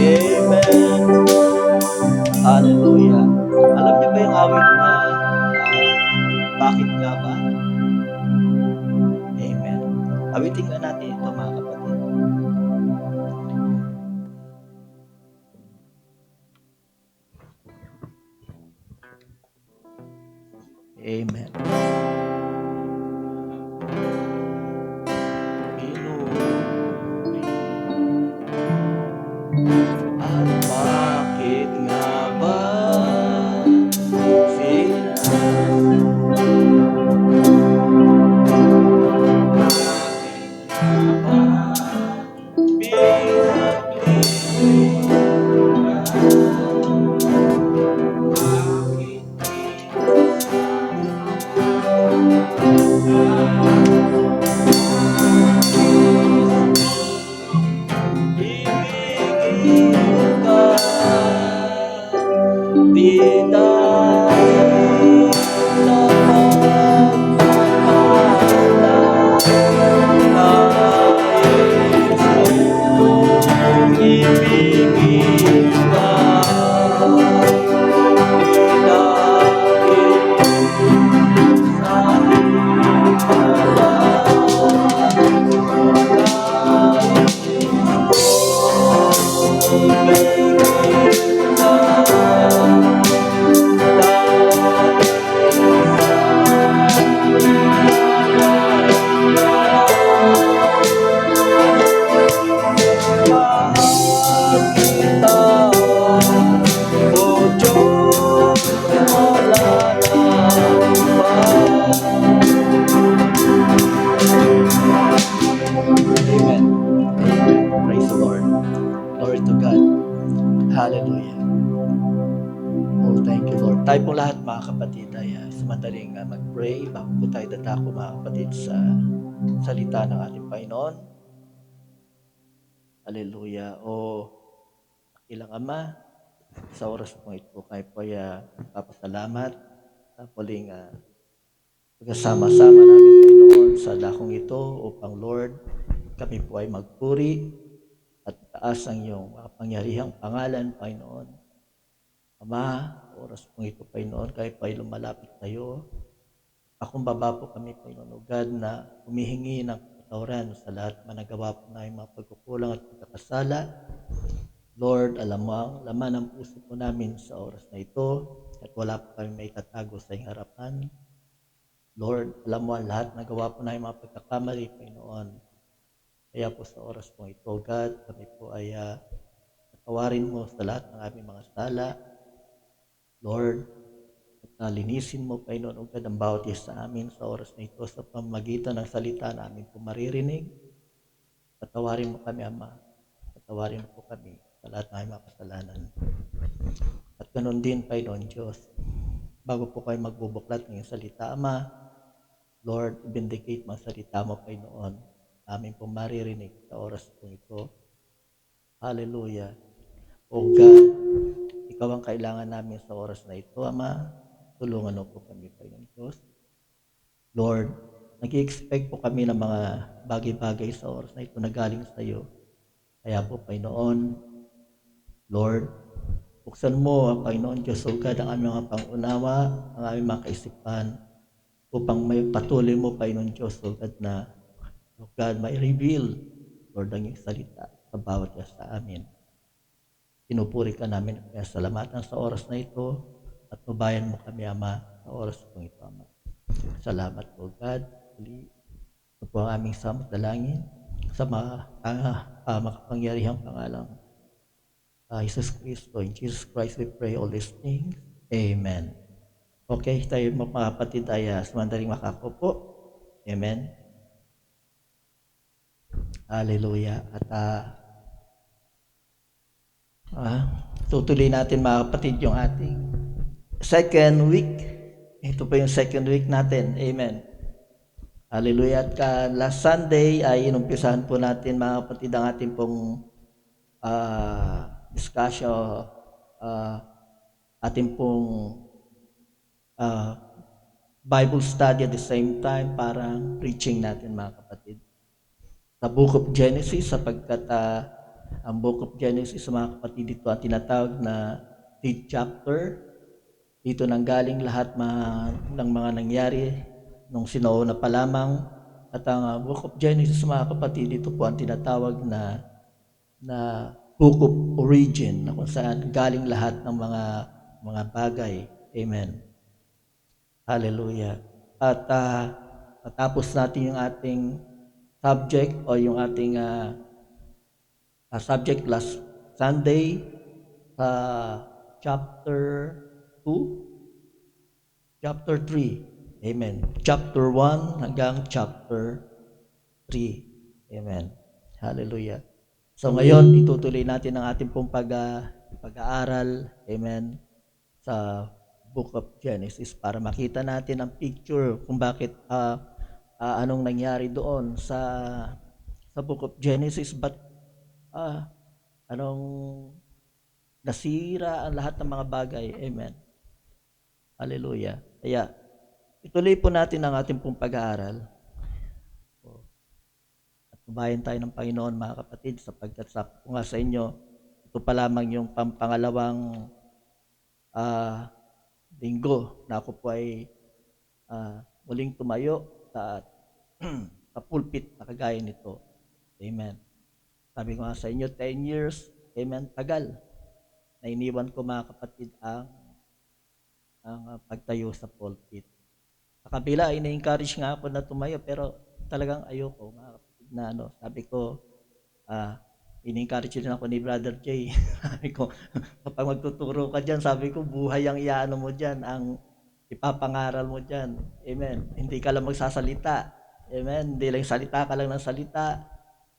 Amen. Hallelujah. Alam niyo ba yung awit na bakit nga ba? Amen. Awitin nga natin ito mga kapatid. Amen. Pinupuri at bakit nga ba ibigin ka di dahil sa pagmamahal nais kong ibigin ka di dahil sa Amen. Praise the Lord. Glory to God. Hallelujah. Oh, thank you, Lord. Tayo pong lahat, mga kapatid, ay samantaling mag-pray bago po tayo dadako, mga kapatid, sa salita ng ating Panginoon. Hallelujah. O ilang Ama, sa oras po ito, kayo po ay papasalamat sa muling pagkasama-sama namin, Panginoon, sa dakong ito upang, Lord, kami po ay magpuri at taas ang iyong makapangyarihang pangalan, Panginoon. Ama, oras po ito, Panginoon, kayo po ay lumalapit tayo. Pakumbaba po kami, Panginoon, o God, na humihingi ng kapatawaran sa lahat managawa po na yung mga pagkukulang at pagkakasala. Lord, alam mo ang laman ng puso po namin sa oras na ito at wala po kami may tatago sa iyong harapan. Lord, alam mo ang lahat na gawa po na yung mga pagkakamali, Panginoon. Kaya po sa oras po ito, God, kami po ay patawarin mo sa lahat ng aming mga sala. Lord, at linisin mo, Panginoon, o God, ang bawat isa sa amin sa oras na ito sa pamamagitan ng salita na amin po maririnig. Patawarin mo kami, Ama. Patawarin mo po kami sa lahat ng aming mga kasalanan. At ganoon din, Panginoon Diyos, bago po kayo magbubuklat ng iyong salita, Ama, Lord, vindicate mo ang salita mo, Panginoon, amin po maririnig sa oras po ito. Hallelujah. O God, ikaw ang kailangan namin sa oras na ito, Ama. Tulungan mo po kami, Panginoon Diyos. Lord, nag-i-expect po kami ng mga bagay-bagay sa oras na ito na galing sa iyo. Kaya po, Panginoon, Lord, buksan mo, Panginoon Diyos, o God, ang aming mga pangunawa, ang aming mga kaisipan, upang may patuloy mo, Panginoon Diyos, o God, na, o God, may reveal, Lord, ang iyong salita sa bawat isa sa amin. Pinupuri ka namin, kaya salamatan sa oras na ito, at tubayan mo kami, Ama, sa oras po ito, Ama. Salamat po, God. Ito po ang aming dalangin sa makapangyarihang pangalang Jesus Cristo. In Jesus Christ we pray all these things. Amen. Okay, tayo mga kapatid ay samandaling makakupo. Amen. Hallelujah. At tutuloy natin, mga kapatid, yung ating second week. Ito po yung second week natin. Amen. Hallelujah. At last Sunday ay inumpisahan po natin, mga kapatid, ang ating pong discussion, ating pong Bible study at the same time, parang preaching natin mga kapatid. Sa Book of Genesis, sapagkat ang Book of Genesis, mga kapatid, dito ang tinatawag na seed chapter. Dito nanggaling lahat ng mga nangyari nung sinauna pa lamang. At ang Book of Genesis, mga kapatid, dito po ang tinatawag na Book of Origin, na kung saan galing lahat ng mga bagay. Amen. Hallelujah. At matapos natin yung ating subject o yung ating subject last Sunday sa chapter 2, chapter 3. Amen. Chapter 1 hanggang chapter 3. Amen. Hallelujah. So ngayon, itutuloy natin ang ating pong pag-aaral. Amen. Sa Book of Genesis para makita natin ang picture kung bakit anong nangyari doon sa Book of Genesis, but anong nasira ang lahat ng mga bagay. Amen. Hallelujah. Kaya ituloy po natin ang ating pong pag-aaral. At tubayan tayo ng Panginoon, mga kapatid, sapagkat sabi ko nga sa inyo, ito pa lamang yung pangalawang linggo na ako po ay muling tumayo sa pulpit na kagaya nito. Amen. Sabi ko nga sa inyo, 10 years, amen, tagal. Na iniwan ko, mga kapatid, ang pagtayo sa pulpit. Sa kabila, ina-encourage nga ako na tumayo, pero talagang ayoko, mga kapatid, na sabi ko, in-encourage din ako ni Brother Jay. Sabi ko, kapag magtuturo ka dyan, sabi ko, buhay ang iyaano mo dyan, ang ipapangaral mo dyan. Amen. Hindi ka lang magsasalita. Amen. Hindi lang salita ka lang ng salita.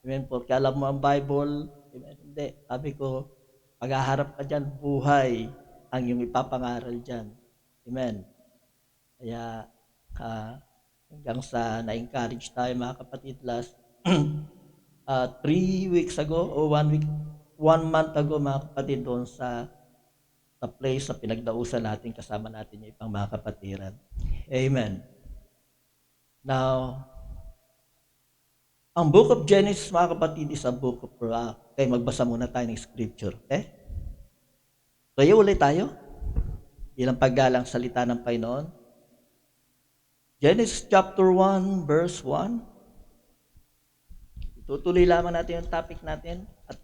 Amen. Porque alam mo ang Bible. Amen. Hindi. Sabi ko, paghaharap ka dyan, buhay ang iyong ipapangaral dyan. Amen. Kaya, hanggang sa na-encourage tayo, mga kapatid, last 3 weeks ago o 1 month ago, mga kapatid, doon sa place sa pinagdausan natin, kasama natin yung ibang mga kapatiran. Amen. Now, ang Book of Genesis, mga kapatid, is a book of okay, magbasa muna tayo ng scripture. Okay? Kaya ulit tayo. Ilang paggalang salita ng Panginoon. Genesis chapter 1, verse 1. Tutuloy lamang natin yung topic natin at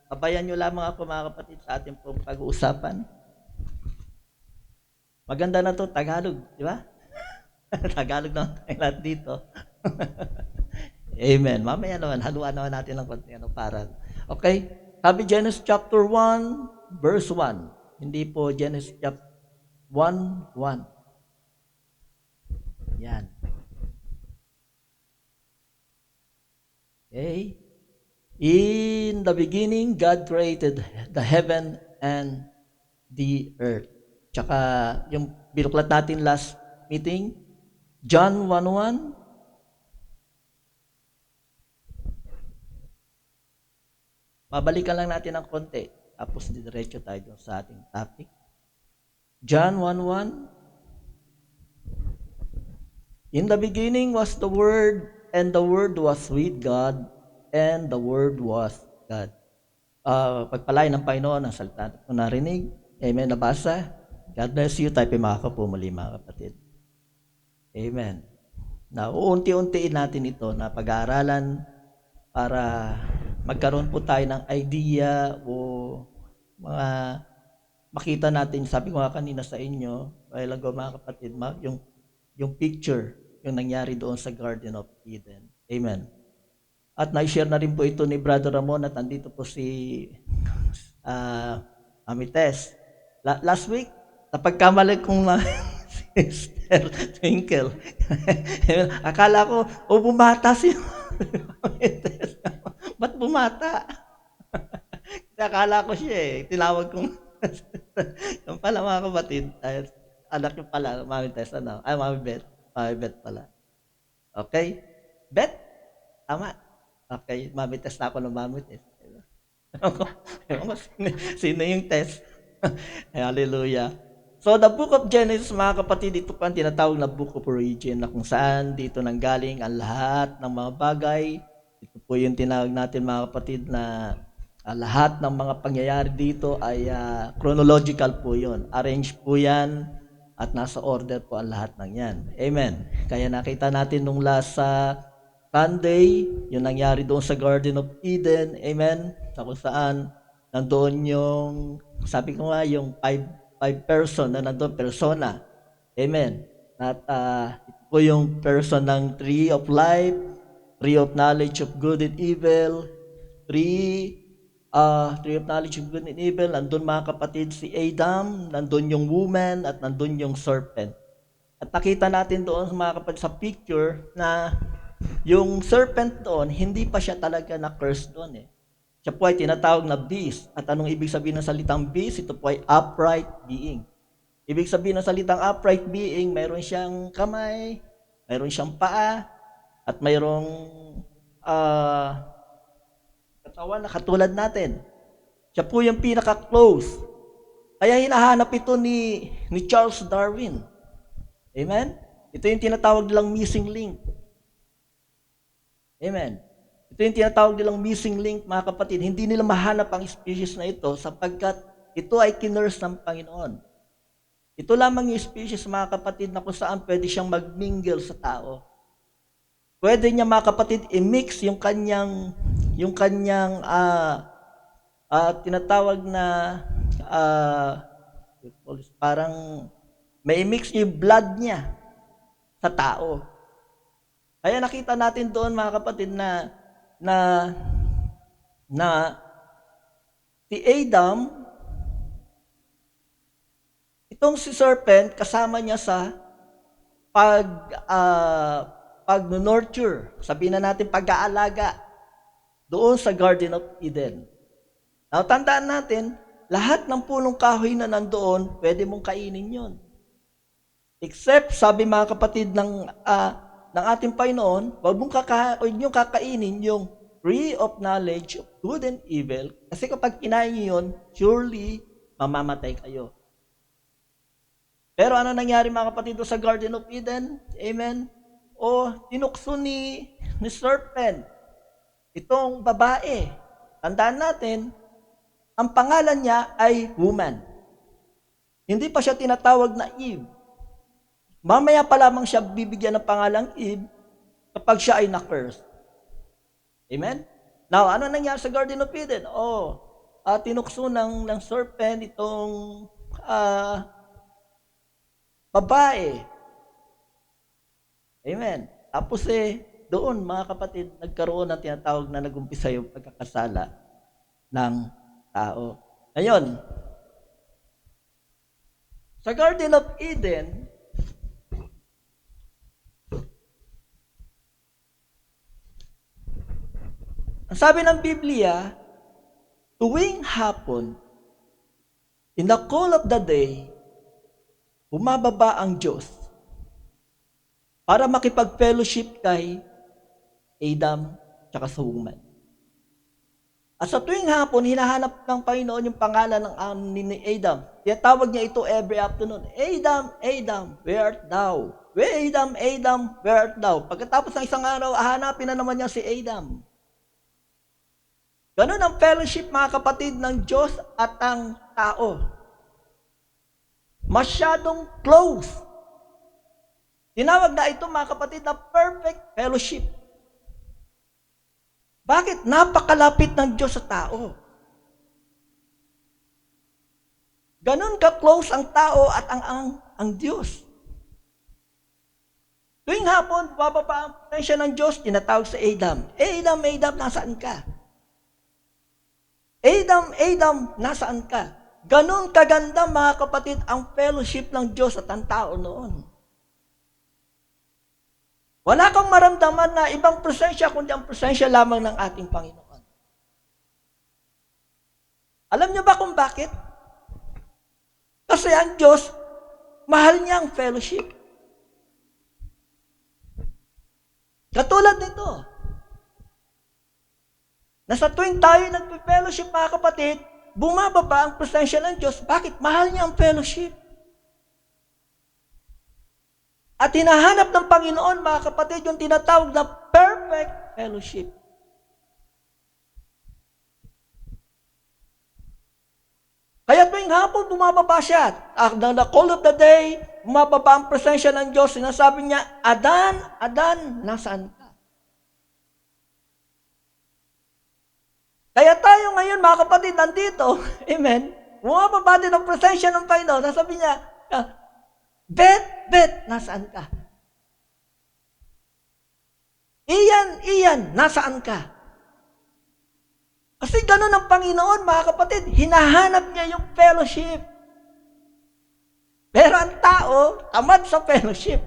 tabayan nyo lamang ako, mga kapatid, sa ating pong pag-uusapan. Maganda na to, Tagalog, di ba? Tagalog naman tayo lahat dito. Amen. Mamaya naman, haluan naman natin ng konti para. Okay? Sabi Genesis chapter 1, verse 1. Hindi po Genesis chapter 1, 1. Yan. Okay? In the beginning, God created the heaven and the earth. Tsaka yung binuklat natin last meeting, John 1:1. Babalikan lang natin ng konti, tapos diretso tayo dun sa ating topic. John 1:1. In the beginning was the Word, and the Word was with God, and the Word was God. Pagpalain ng Panginoon ang salita ko narinig. Amen. Nabasa. God bless you. Tayo makakapumuli, mga kapatid. Amen. Na uunti-untiin natin ito na pag-aaralan para magkaroon po tayo ng idea o mga makita natin. Sabi ko nga kanina sa inyo, while ago, mga kapatid, yung picture, yung nangyari doon sa Garden of Eden. Amen. At na-share na rin po ito ni Brother Ramon at andito po si Amites. Last week, napagkamali kong Sister Twinkle. Akala ko, bumata si Amites. Ba't bumata? Akala ko siya tinawag kong yung pala, mga kapatid, anak yung pala, Mami Tess, Mami Beth. Mami Beth pala. Okay? Beth? Tama. Okay, Mami Tess na ako ng Mami Tess. Sino yung Tess? Hallelujah. So, the book of Genesis, mga kapatid, ito pa ang tinatawag na book of origin, na kung saan dito nanggaling ang lahat ng mga bagay. Ito po yung tinawag natin, mga kapatid, na lahat ng mga pangyayari dito ay chronological po yun. Arrange po yan at nasa order po ang lahat ng yan. Amen. Kaya nakita natin nung last Sunday, yung nangyari doon sa Garden of Eden. Amen. Sa kung saan nandoon yung, sabi ko nga, yung five person na nandoon, persona. Amen. At ito po yung person ng tree of life, tree of knowledge of good and evil, tree of knowledge of good and evil. Nandun, mga kapatid, si Adam, nandun yung woman, at nandun yung serpent. At nakita natin doon, mga kapatid, sa picture na yung serpent doon, hindi pa siya talaga na-curse doon eh. Siya po ay tinatawag na beast. At anong ibig sabihin ng salitang beast? Ito po ay upright being. Ibig sabihin ng salitang upright being, mayroon siyang kamay, mayroon siyang paa, at mayroong katawan na katulad natin. Siya po yung pinaka-close. Kaya hinahanap ito ni Charles Darwin. Amen? Ito yung tinatawag nilang missing link. Amen. Ito yung tinatawag nilang missing link, mga kapatid. Hindi nila mahanap ang species na ito sapagkat ito ay kinurse ng Panginoon. Ito lamang yung species, mga kapatid, na kung saan pwede siyang magmingle sa tao. Pwede niya, mga kapatid, i-mix yung kanyang tinatawag na parang may i-mix yung blood niya sa tao. Kaya nakita natin doon, mga kapatid, na si Adam, itong si serpent, kasama niya sa pag-nurture, sabihin na natin pag-aalaga, doon sa Garden of Eden. Now, tandaan natin, lahat ng punong kahoy na nandoon, pwede mong kainin yon. Except, sabi, mga kapatid, ng ating Panginoon, huwag niyong kakainin yung tree of knowledge of good and evil, kasi kapag kinain niyo yun, surely mamamatay kayo. Pero ano nangyari, mga kapatid, sa Garden of Eden? Amen? Tinukso ni serpent itong babae. Tandaan natin, ang pangalan niya ay woman. Hindi pa siya tinatawag na Eve. Mamaya pa lamang siya bibigyan ng pangalang Eve kapag siya ay na-curse. Amen? Now, ano nangyari sa Garden of Eden? Tinukso ng serpent itong babae. Amen. Tapos doon, mga kapatid, nagkaroon ng tinatawag na nagumpisa yung pagkakasala ng tao. Ngayon, sa Garden of Eden, ang sabi ng Biblia, tuwing hapon, in the cool of the day, bumababa ang Diyos para makipag-fellowship kay Adam at sa woman. At sa tuwing hapon, hinahanap ng Panginoon yung pangalan ni Adam. Tinatawag niya ito every afternoon. Adam, Adam, where art thou? Adam, Adam, where art thou? Pagkatapos ng isang araw, hahanapin na naman niya si Adam. Ganun ang fellowship, mga kapatid, ng Diyos at ang tao. Masyadong close. Tinawag na ito, mga kapatid, na perfect fellowship. Bakit? Napakalapit ng Diyos sa tao. Ganun ka-close ang tao at ang Diyos. Tuwing hapon, bababa ang presensya ng Diyos, tinatawag sa Adam. Adam, Adam, nasaan ka? Adam, Adam, nasaan ka? Ganon kaganda, mga kapatid, ang fellowship ng Diyos at ang tao noon. Wala kang maramdaman na ibang presensya, kundi ang presensya lamang ng ating Panginoon. Alam niyo ba kung bakit? Kasi ang Diyos, mahal niya ang fellowship. Katulad nito, na sa tuwing tayo nagpe-fellowship, mga kapatid, bumababa ang presensya ng Diyos. Bakit? Mahal niya ang fellowship. At hinahanap ng Panginoon, mga kapatid, yung tinatawag na perfect fellowship. Kaya tuwing hapon, bumababa siya. At the call of the day, bumababa ang presensya ng Diyos. Sinasabi niya, Adan, Adan, nasaan ka? Kaya tayo ngayon, mga kapatid, nandito, amen, bumababa din ang presensya ng Panginoon. Sasabi niya, Bet, nasaan ka? Iyan, nasaan ka? Kasi ganun ang Panginoon, mga kapatid, hinahanap niya yung fellowship. Pero ang tao, tamad sa fellowship.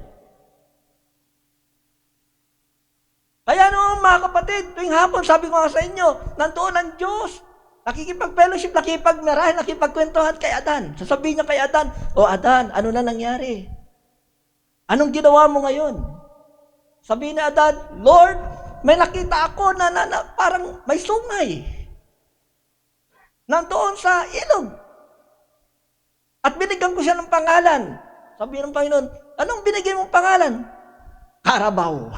Kaya noong mga kapatid, tuwing hapon, sabi ko nga sa inyo, nandoon ang Diyos. Nakikipag-fellowship, nakipagmarahin, nakipagkwentuhan kay Adan. Sasabihin niya kay Adan, O Adan, ano na nangyari? Anong ginawa mo ngayon? Sabihin ni Adan, Lord, may nakita ako na parang may sungay. Nandoon sa ilog. At binigyan ko siya ng pangalan. Sabi ng Panginoon, anong binigyan mong pangalan? Carabao.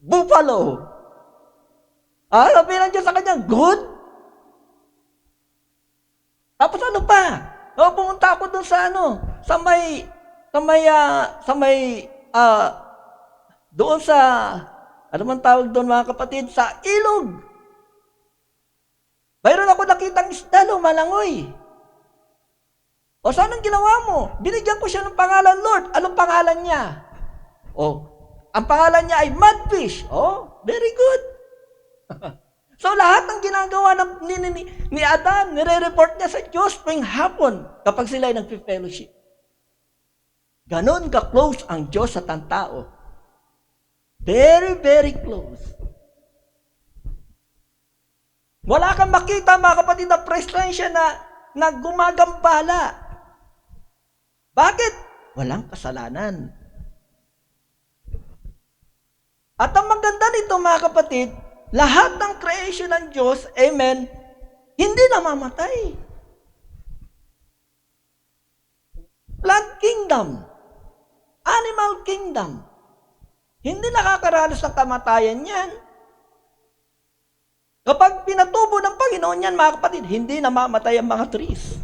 Buffalo. Sabi ng Diyos sa kanya, good. Tapos ano pa? Pumunta ako doon sa doon sa, ano man tawag doon mga kapatid, sa ilog. Mayroon ako nakitang isda, malangoy. O saan ang ginawa mo? Binigyan ko siya ng pangalan, Lord. Anong pangalan niya? Ang pangalan niya ay mudfish. Very good. So lahat ng ginagawa ni Adan, nire-report niya sa Diyos tuwing hapon kapag sila ay nag-fellowship. Ganon ka-close ang Diyos sa tao. Very, very close. Wala kang makita, mga kapatid, na presensya na gumagambala. Bakit? Walang kasalanan. At ang maganda nito, mga kapatid, lahat ng creation ng Diyos, amen, hindi namamatay. Plant kingdom, animal kingdom, hindi nakakaranas ng kamatayan yan. Kapag pinatubo ng Panginoon yan, mga kapatid, hindi namamatay ang mga trees.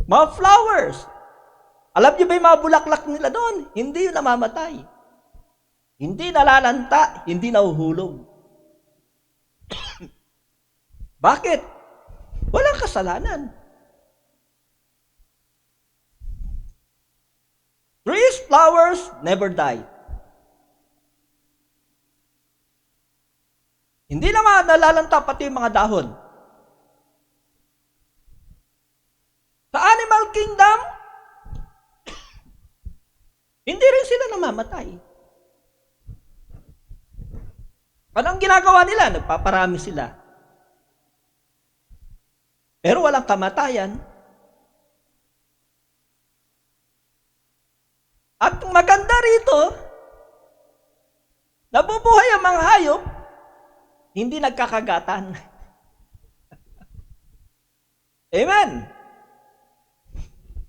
Mga flowers. Alam niyo ba yung mga bulaklak nila doon? Hindi yun namamatay. Hindi nalalanta, hindi nahuhulog. Bakit? Walang kasalanan. Trees, flowers, never die. Hindi naman nalalanta pati yung mga dahon. Sa animal kingdom, hindi rin sila namamatay. Anong ginagawa nila? Nagpaparami sila. Pero walang kamatayan. At maganda rito, nabubuhay ang mga hayop, hindi nagkakagatan. Amen.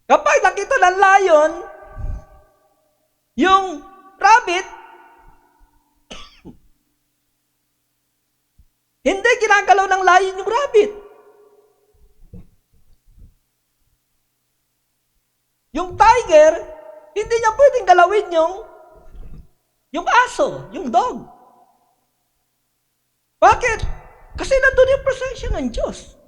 Kapag nakita ng lion, yung rabbit, hindi ginagalaw ng lion yung rabbit. Yung tiger, hindi niya pwedeng galawin yung aso, yung dog. Bakit? Kasi nandun yung presensya ng Diyos.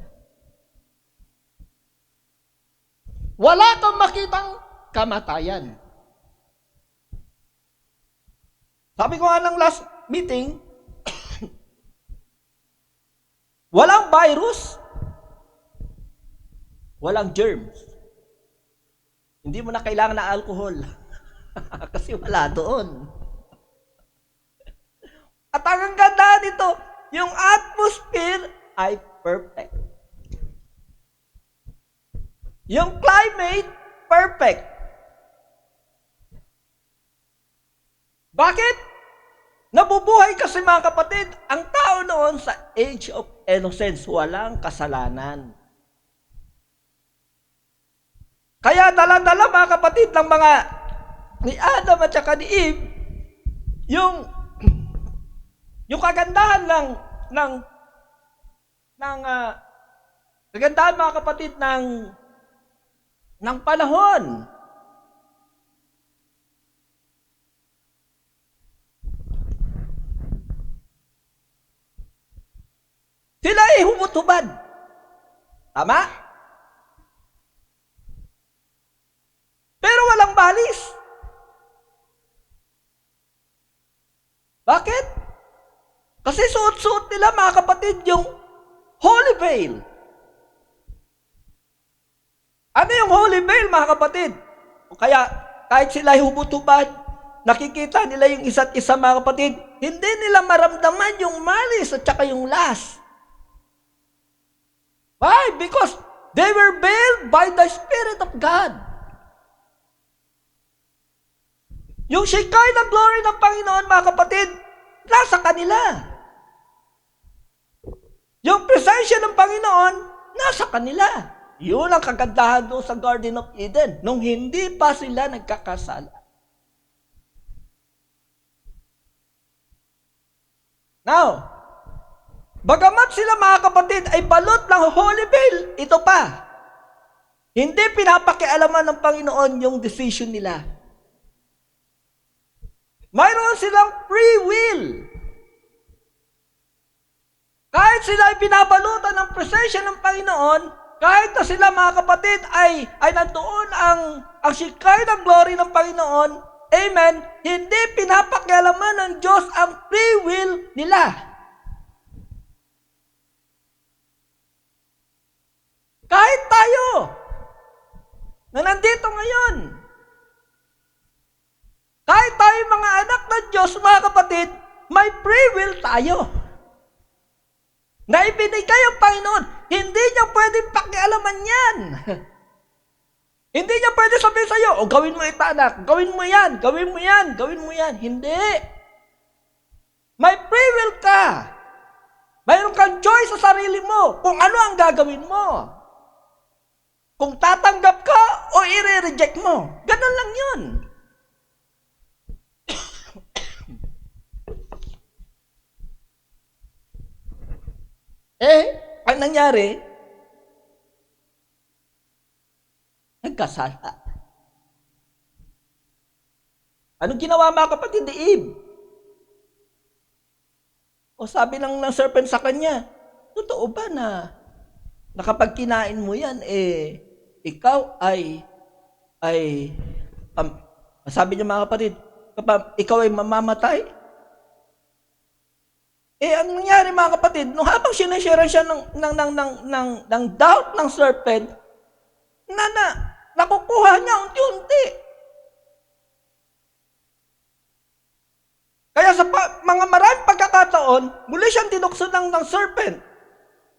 Wala kang makitang kamatayan. Sabi ko nga ng last meeting, walang virus, walang germs. Hindi mo na kailangan ng alcohol. Kasi wala doon. At ang ganda nito, yung atmosphere ay perfect. Yung climate, perfect. Bakit? Nabubuhay kasi mga kapatid, ang tao noon sa age of innocence, walang kasalanan. Kaya dala-dala mga kapatid ng mga ni Adam at saka ni Eve, yung kagandahan ng kagandahan mga kapatid ng panahon. Sila ay humutubad. Tama? Pero walang balis. Bakit? Kasi suot-suot nila mga kapatid yung holy veil. Ano yung holy veil mga kapatid? Kaya kahit sila ay humutubad, nakikita nila yung isa't isa mga kapatid, hindi nila maramdaman yung malis at saka yung lust. Why? Because they were veiled by the Spirit of God. Yung Shekinah glory ng Panginoon, mga kapatid, nasa kanila. Yung presensya ng Panginoon, nasa kanila. Yun ang kagandahan doon sa Garden of Eden, nung hindi pa sila nagkakasala. Now, bagamat sila mga kapatid ay balot ng holy veil, ito pa, hindi pinapakialaman ng Panginoon yung decision nila. Mayroon silang free will. Kahit sila ay pinabalutan ng presensya ng Panginoon, kahit na sila mga kapatid ay nandoon ang Shekinah glory ng Panginoon, amen, hindi pinapakialaman ng Diyos ang free will nila. Kahit tayo, na nandito ngayon, kahit tayo mga anak ng Diyos, mga kapatid, may free will tayo. Na ibinigay ang Panginoon, hindi niya pwedeng pakialaman yan. Hindi niya pwede sabihin sa iyo, o gawin mo ito anak, gawin mo yan, gawin mo yan, gawin mo yan. Hindi. May free will ka. Mayroon kang choice sa sarili mo kung ano ang gagawin mo. Kung tatanggap ka o i-reject mo. Ganun lang yun. Ang nangyari, nagkasala. Anong ginawa mga kapatid ni Eve? O sabi ng serpent sa kanya, totoo ba na kapag kinain mo yan, ikaw sabi niya mga kapatid, kapag ikaw ay mamamatay, ang nangyari mga kapatid, nung habang sinashare siya ng doubt ng serpent, nakukuha niya unti-unti. Kaya sa mga maraming pagkakataon, muli siyang tinukso ng serpent.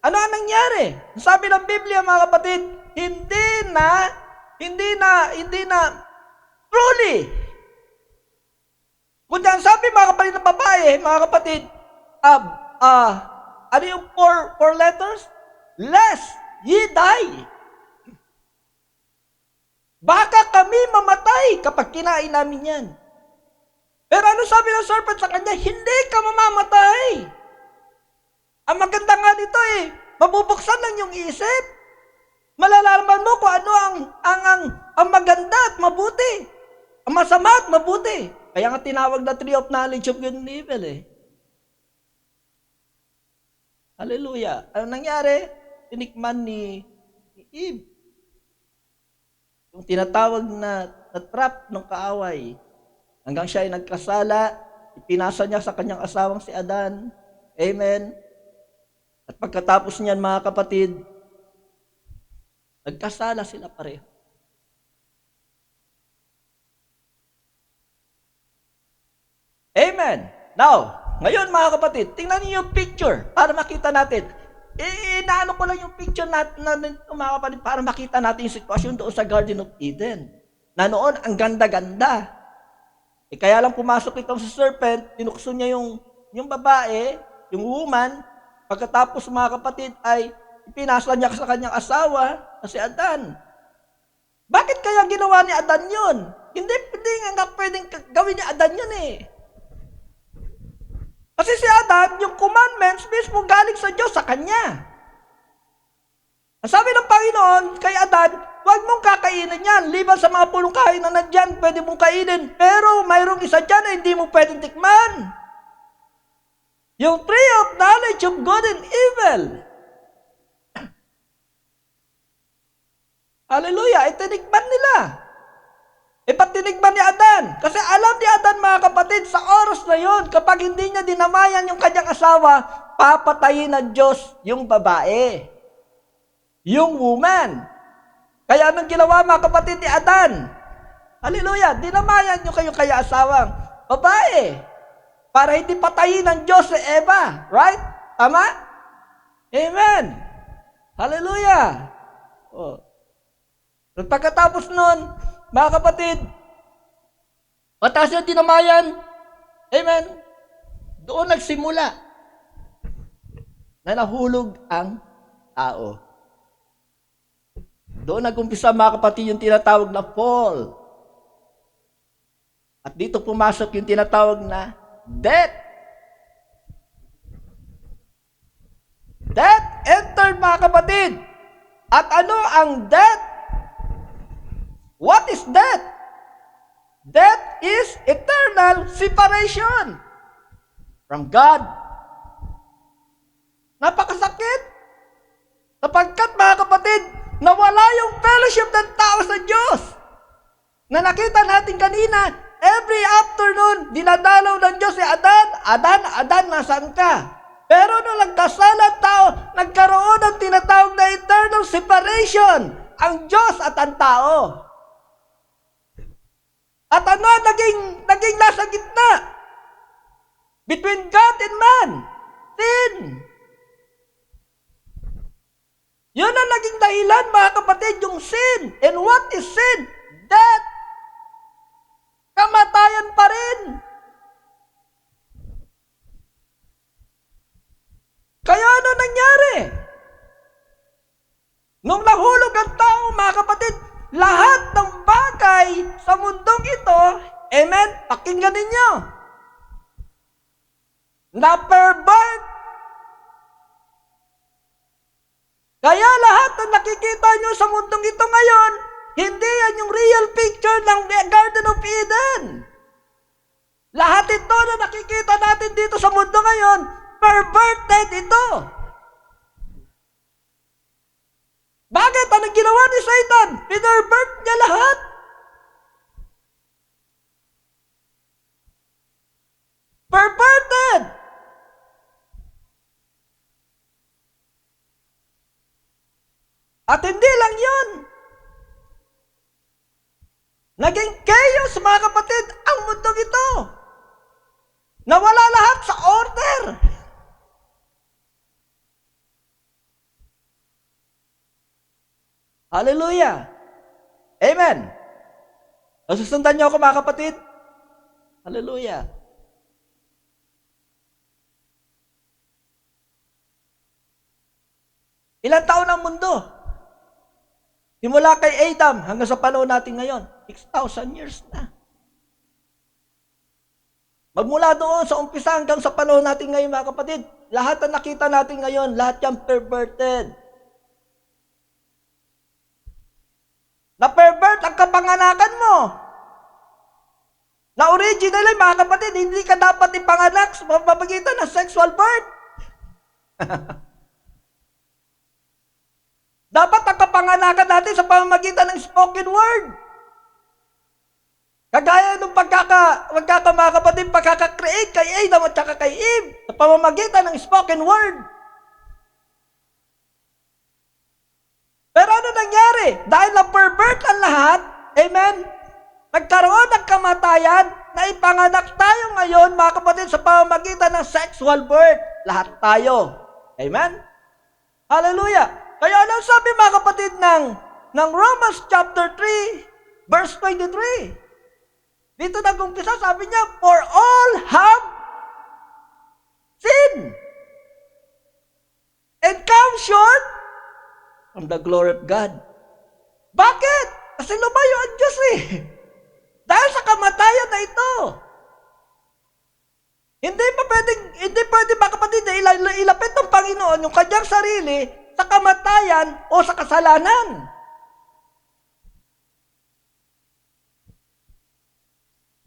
Ano ang nangyari? Sabi ng Biblia mga kapatid, hindi na truly. Kundi ang sabi mga kapatid ng babae, mga kapatid, ano yung four letters? Lest ye die. Baka kami mamatay kapag kinain namin yan. Pero ano sabi ng serpent sa kanya? Hindi ka mamamatay. Ang maganda nga nito mabubuksan ng iyong isip. Malalaman mo kung ano ang maganda at mabuti. Ang masama at mabuti. Kaya nga tinawag na tree of knowledge of good and evil Hallelujah. Ano nangyari? Tinikman ni Eve. Yung tinatawag na trap ng kaaway. Hanggang siya ay nagkasala, ipinasa niya sa kanyang asawang si Adan. Amen. At pagkatapos niyan mga kapatid, nagkasala sila pareho. Amen. Now, ngayon mga kapatid, tingnan niyo yung picture para makita natin. Inaano ko lang yung picture natin mga kapatid para makita natin yung sitwasyon doon sa Garden of Eden. Na noon, ang ganda-ganda. Kaya lang pumasok itong sa serpent, tinukso niya yung babae, yung woman, pagkatapos mga kapatid ay ipinasa niya sa kanyang asawa na si Adan. Bakit kaya ginawa ni Adan yun? Hindi nga pwedeng gawin ni Adan yun eh. Kasi si Adan, yung commandments mismo galing sa Diyos, sa kanya. Ang sabi ng Panginoon kay Adan, huwag mong kakainin yan. Liban sa mga pulong kain na nandyan, pwede mong kainin. Pero mayroong isa dyan na hindi mo pwedeng tikman. Yung tree of knowledge of good and evil. Hallelujah, itinigman nila. Ipatinigman ni Adan. Kasi alam ni Adan, mga kapatid, sa oras na yon, kapag hindi niya dinamayan yung kanyang asawa, papatayin ng Diyos yung babae. Yung woman. Kaya anong ginawa, mga kapatid, ni Adan? Hallelujah, dinamayan nyo kayong kaya asawang babae. Para hindi patayin ng Diyos si Eva. Right? Tama? Amen. Hallelujah. Oh. At pagkatapos nun, mga kapatid, mataas yung dinamayan, amen, doon nagsimula na nahulog ang tao. Doon nag-umpisa, mga kapatid, yung tinatawag na fall. At dito pumasok yung tinatawag na death. Death entered, mga kapatid. At ano ang death? What is death? Death is eternal separation from God. Napakasakit. Sapagkat, mga kapatid, nawala yung fellowship ng tao sa Diyos. Na nakita natin kanina, every afternoon, dinadalaw ng Diyos si Adan. Adan, nasaan ka? Pero nung nagkasala ang tao, nagkaroon ng tinatawag na eternal separation. Ang Diyos at ang tao. At ano naging nasa gitna? Between God and man. Sin. Yun ang naging dahilan, mga kapatid, yung sin. And what is sin? Death. Kamatayan pa rin. Kaya ano nangyari? Nung nahulog ang tao, mga kapatid, lahat ng bagay sa mundong ito, amen, pakinggan ninyo, na-pervert. Kaya lahat na nakikita nyo sa mundong ito ngayon, hindi yan yung real picture ng Garden of Eden. Lahat ito na nakikita natin dito sa mundo ngayon, perverted ito. Bakit? Anong ginawa ni Satan? Pinervert niya lahat. Perverted. At hindi lang yun. Naging chaos, mga kapatid, ang mundong ito. Nawala lahat sa order. Hallelujah. Amen. Nasusundan niyo ako, mga kapatid? Hallelujah. Ilang taon ang mundo? Simula kay Adam hanggang sa panahon natin ngayon, 6,000 years na. Magmula doon sa umpisa hanggang sa panahon natin ngayon, mga kapatid, lahat na nakita natin ngayon, lahat yan perverted. Na-pervert ang kapanganakan mo. Na originally, mga kapatid, hindi ka dapat ipanganak sa pamamagitan ng sexual birth. Dapat ang kapanganakan natin sa pamamagitan ng spoken word. Kagaya nung mga kapatid, pagkaka-create kay Adam at saka kay Eve, sa pamamagitan ng spoken word. Pero ano nangyari? Dahil na-pervert ang lahat, amen, nagkaroon ng kamatayan, na ipanganak tayo ngayon, mga kapatid, sa pamamagitan ng sexual birth. Lahat tayo. Amen? Hallelujah. Kaya anong sabi, mga kapatid, ng Romans chapter 3, verse 23? Dito nag-umpisa, sabi niya, for all have sinned and come short from the glory of God. Bakit? Kasi lumayo ang Diyos eh. Dahil sa kamatayan na ito. Hindi pwede mga kapatid na ilapit ng Panginoon yung kanyang sarili sa kamatayan o sa kasalanan.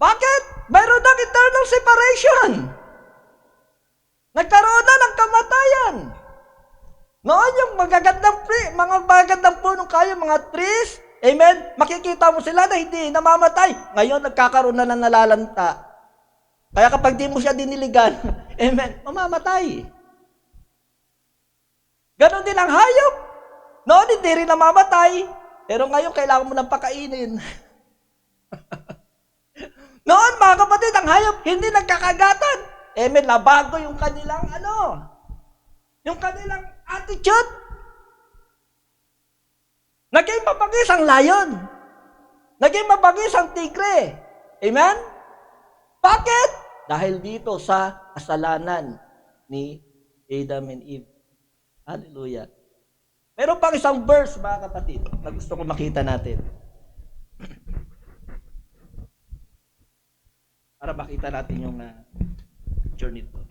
Bakit? Mayroon ng eternal separation. Nagkaroon na ng kamatayan. Noon yung mga magagandang punong kayo, mga trees, amen, makikita mo sila na hindi namamatay. Ngayon, nagkakaroon na ng nalalanta. Kaya kapag di mo siya diniligan, amen, mamamatay. Ganon din ang hayop. Noon, hindi rin namamatay. Pero ngayon, kailangan mo nang pakainin. Noon, mga kapatid, ang hayop, hindi nagkakagatan. Amen, labago yung kanilang yung kanilang attitude. Naging mabagis ang lion. Naging mabagis ang tigre. Amen? Bakit? Dahil dito sa kasalanan ni Adam and Eve. Hallelujah. Meron pang isang verse, mga kapatid, na gusto ko makita natin. Para makita natin yung picture nito.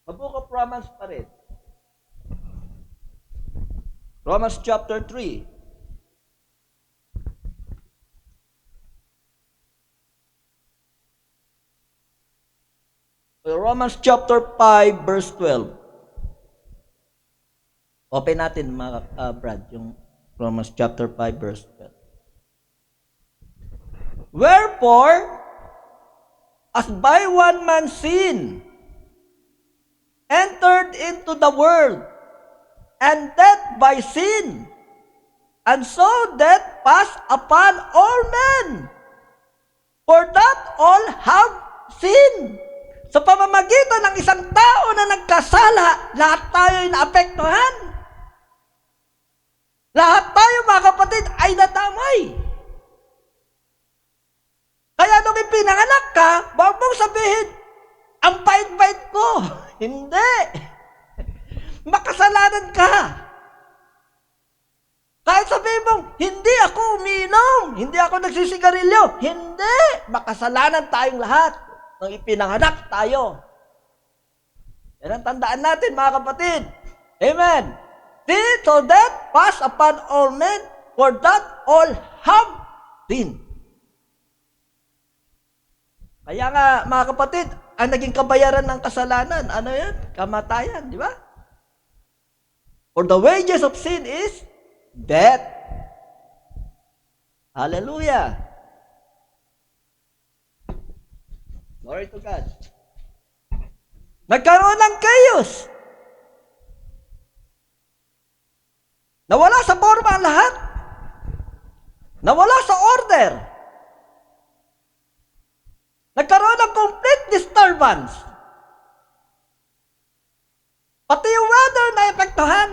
The book of Romans pa rin. Romans chapter 3. Romans chapter 5 verse 12. Open natin mga Brad, yung Romans chapter 5 verse 12. Wherefore, as by one man sin entered into the world, and death by sin, and so death passed upon all men, for that all have sinned. Sa pamamagitan ng isang tao na nagkasala, lahat tayo ay naapektuhan. Lahat tayo, mga kapatid, ay nadamay. Kaya nung ipinanganak ka, wag mong sabihin, ang bait-bait ko. Hindi. Makasalanan ka. Kahit sabihin mong, hindi ako umiinom, hindi ako nagsisigarilyo. Hindi. Makasalanan tayong lahat nung ipinanganak tayo. Yan ang tandaan natin, mga kapatid. Amen. Sin, so that pass upon all men, for that all have sinned. Kaya nga, mga kapatid, ang naging kabayaran ng kasalanan, ano yan? Kamatayan, di ba? For the wages of sin is death. Hallelujah. Glory to God. Nagkaroon ng chaos. Nawala sa forma ang lahat. Nawala sa order. Nagkaroon ng complete disturbance. Pati yung weather na epektuhan.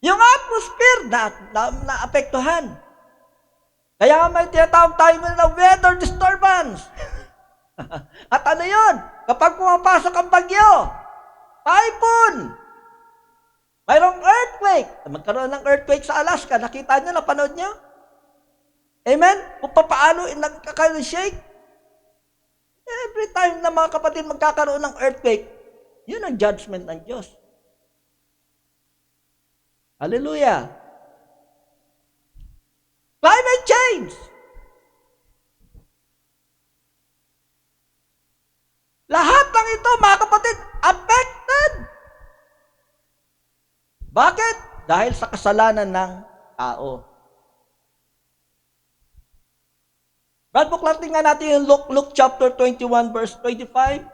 Yung atmosphere na apektuhan. Kaya may tinatawag tayo na weather disturbance. At ano yun? Kapag pumapasok ang bagyo, typhoon, mayroong earthquake. Magkaroon ng earthquake sa Alaska. Nakita nyo, napanood nyo? Amen? Kung paano nagkaka-shake. Every time na mga kapatid magkakaroon ng earthquake, yun ang judgment ng Diyos. Hallelujah. Climate change. Lahat ng ito, mga kapatid, affected. Bakit? Dahil sa kasalanan ng tao. Brad, buklatin nga natin yung Luke chapter 21 verse 25.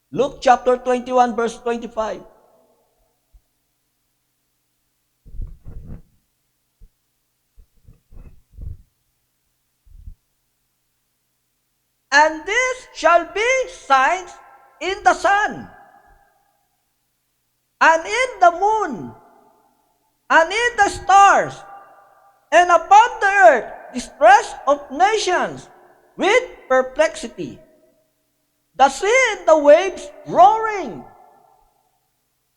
Luke chapter 21 verse 25. And this shall be signs in the sun, and in the moon, and in the stars, and upon the earth distress of nations with perplexity. The sea and the waves roaring.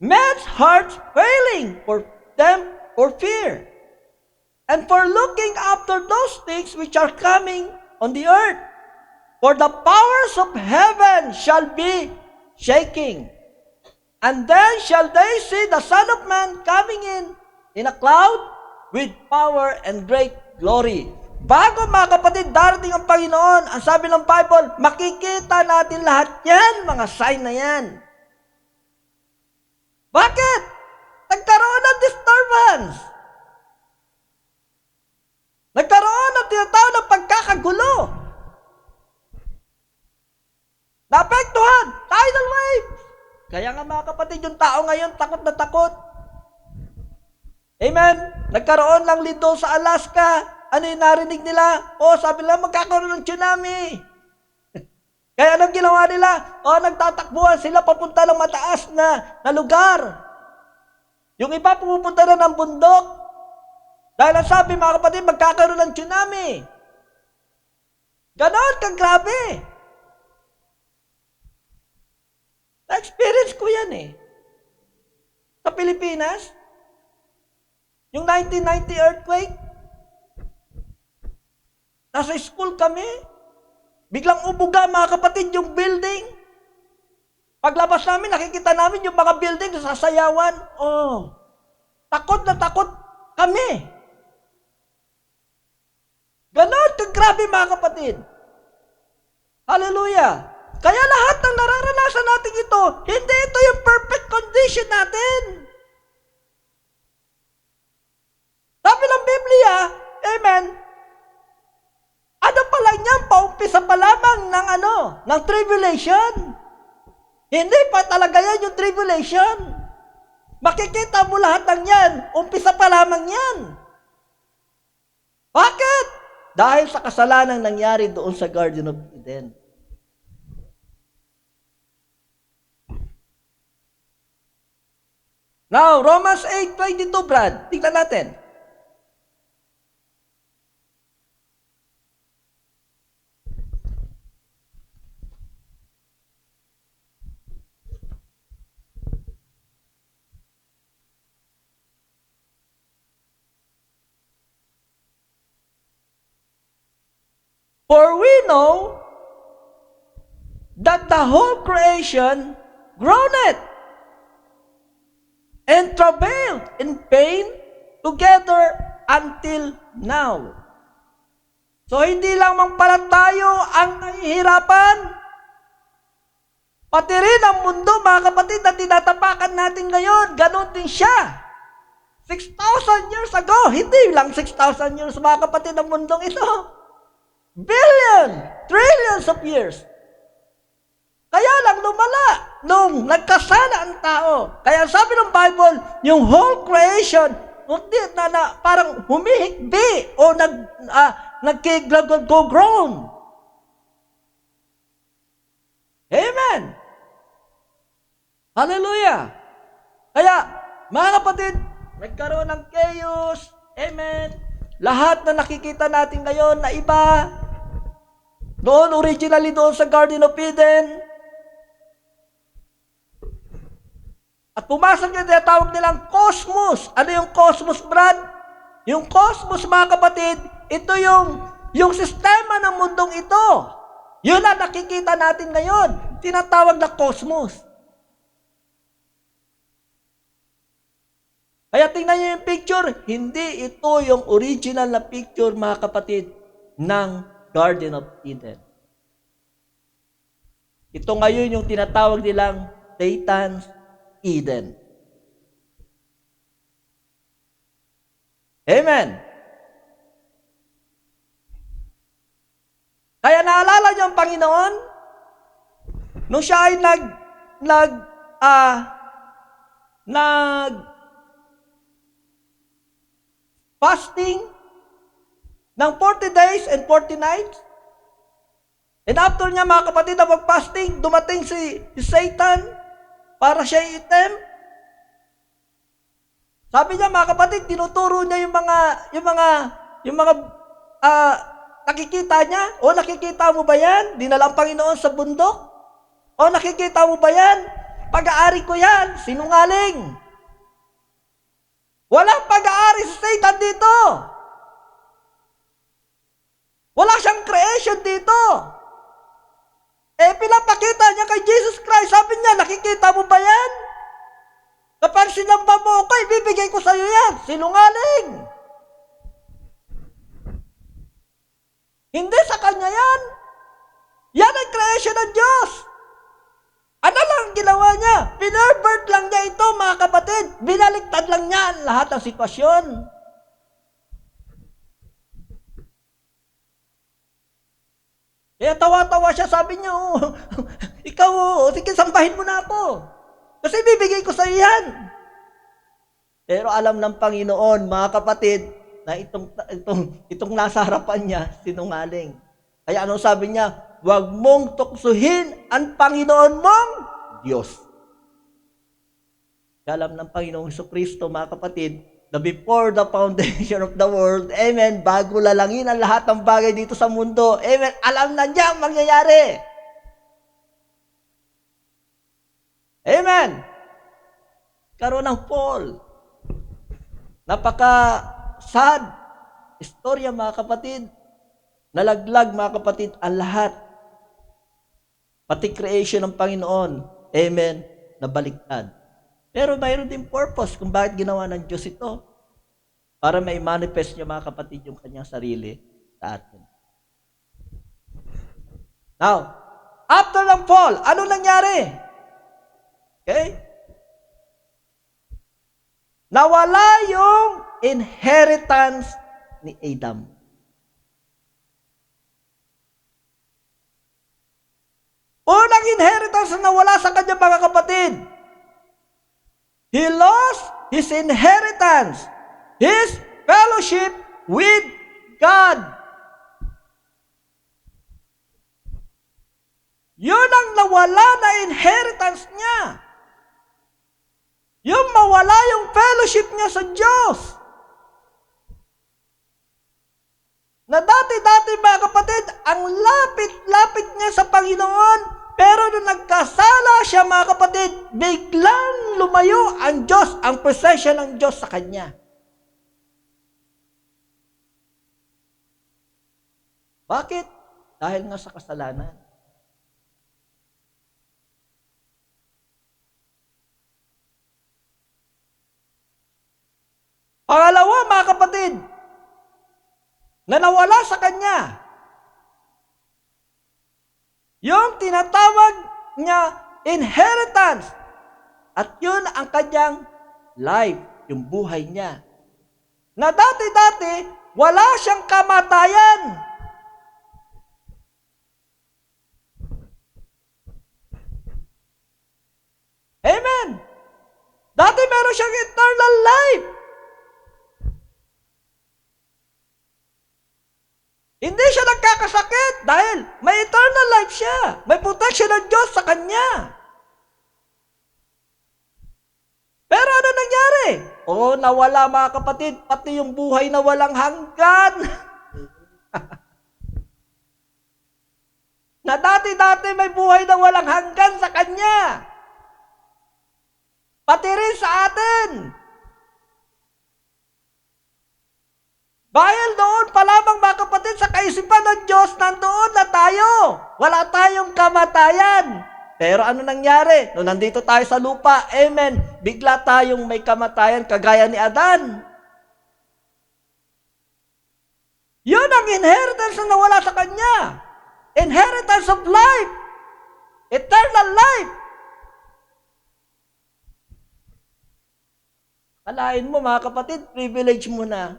Men's hearts failing for them for fear, and for looking after those things which are coming on the earth. For the powers of heaven shall be shaking. And then shall they see the Son of Man coming in a cloud with power and great glory. Bago mga kapatid, darating ang Panginoon, ang sabi ng Bible, makikita natin lahat yan, mga sign na yan. Bakit? Nagkaroon ng disturbance. Nagkaroon ng tinatawag ng pagkakagulo. Naapektuhan, tidal waves. Kaya nga mga kapatid, yung tao ngayon takot na takot. Amen? Nagkaroon lang lito sa Alaska. Ano yung narinig nila? Sabi nila magkakaroon ng tsunami. Kaya anong ginawa nila? Nagtatakbuhan sila papunta ng mataas na lugar. Yung iba pupunta na ng bundok. Dahil ang sabi mga kapatid, magkakaroon ng tsunami. Ganon kagrabe. Na-experience ko yan Sa Pilipinas, yung 1990 earthquake, nasa school kami, biglang ubuga mga kapatid yung building. Paglabas namin, nakikita namin yung mga building na sasayawan. Takot na takot kami. Ganon kagrabe mga kapatid. Hallelujah. Kaya lahat ng nararanasan natin ito, hindi ito yung perfect condition natin. Sabi ng Biblia, amen, ano pa lang yan, paumpisa pa lamang ng tribulation. Hindi pa talaga yan yung tribulation. Makikita mo lahat ng yan, umpisa pa lamang yan. Bakit? Dahil sa kasalanan nangyari doon sa Garden of Eden. Now, Romans 8:22, Brad. Tingnan natin. For we know that the whole creation groaneth and travailed in pain together until now. So, hindi lang tayo ang nahihirapan. Pati rin ang mundo, mga kapatid, na tinatapakan natin ngayon, ganon din siya. 6,000 years ago, hindi lang 6,000 years, mga kapatid, ang mundong ito. Trillions of years. Kaya lang lumala nung nagkasala ang tao. Kaya sabi ng Bible, yung whole creation, parang humihikbi o nag-groan. Amen. Hallelujah. Kaya, mga kapatid, nagkaroon ng chaos. Amen. Lahat na nakikita natin ngayon na iba, doon originally doon sa Garden of Eden, at pumasok yung tinatawag nilang cosmos. Ano yung cosmos, Brad? Yung cosmos, mga kapatid, ito yung sistema ng mundong ito. Yun ang nakikita natin ngayon. Tinatawag na cosmos. Kaya tingnan niyo yung picture. Hindi ito yung original na picture, mga kapatid, ng Garden of Eden. Ito ngayon yung tinatawag nilang Satan's Eden. Amen. Kaya naalala niyo ang Panginoon nung siya ay fasting ng 40 days and 40 nights. And after niya, mga kapatid, na mag-fasting, dumating si Satan para siya i-tempt. Sabi niya, mga kapatid, tinuturo niya yung mga nakikita niya? O nakikita mo ba yan? Dinala ang Panginoon sa bundok? O nakikita mo ba yan? Pag-aari ko yan. Sinungaling. Walang pag-aari sa Satan dito. Wala siyang creation dito. Pinapakita niya kay Jesus Christ. Sabi niya, nakikita mo ba yan? Kapag sinamba mo ako, ibibigay ko sa iyo yan. Sinungaling. Hindi sa kanya yan. Yan ang creation ng Diyos. Ano lang ginawa niya? Pinervert lang niya ito, mga kapatid. Binaliktad lang niya ang lahat ng sitwasyon. Kaya tawa-tawa siya, sabi niya, ikaw, sige, sambahin mo na ako. Kasi bibigay ko sa iyo yan. Pero alam ng Panginoon, mga kapatid, na itong nasa harapan niya, sinungaling. Kaya ano sabi niya? Huwag mong tuksuhin ang Panginoon mong Diyos. Kaya alam ng Panginoong Jesucristo, mga kapatid, na before the foundation of the world, amen, bago lalangin ang lahat ng bagay dito sa mundo, amen, alam na niya ang mangyayari. Amen. Karoon ng fall. Napaka-sad istorya, mga kapatid. Nalaglag, mga kapatid, ang lahat. Pati creation ng Panginoon, amen, nabaliktad. Pero mayroon din purpose kung bakit ginawa ng Diyos ito. Para may manifest niya, mga kapatid, yung kanyang sarili sa atin. Now, after ng fall, ano nangyari? Okay? Nawala yung inheritance ni Adam. Unang inheritance na nawala sa kanya, mga kapatid. He lost his inheritance, his fellowship with God. Yun ang nawala na inheritance niya. Yung mawala yung fellowship niya sa Diyos. Na dati-dati, mga kapatid, ang lapit-lapit niya sa Panginoon. Pero nung nagkasala siya, mga kapatid, biglang lumayo ang Diyos, ang presensya ng Diyos sa kanya. Bakit? Dahil nga sa kasalanan. Pangalawa, mga kapatid, na nawala sa kanya, yung tinatawag niya inheritance. At yun ang kanyang life, yung buhay niya. Na dati-dati, wala siyang kamatayan. Amen. Dati meron siyang eternal life. Hindi siya nagkakasakit dahil may eternal life siya. May protection ng Diyos sa kanya. Pero ano nangyari? Nawala, mga kapatid, pati yung buhay na walang hanggan. Na dati-dati may buhay na walang hanggan sa kanya. Pati rin sa atin. Dahil doon pa lamang, mga kapatid, sa kaisipan ng Diyos, nandoon na tayo. Wala tayong kamatayan. Pero ano nangyari? Nung nandito tayo sa lupa, amen, bigla tayong may kamatayan kagaya ni Adan. Yun ang inheritance na nawala sa kanya. Inheritance of life. Eternal life. Kalain mo, mga kapatid, privilege mo na.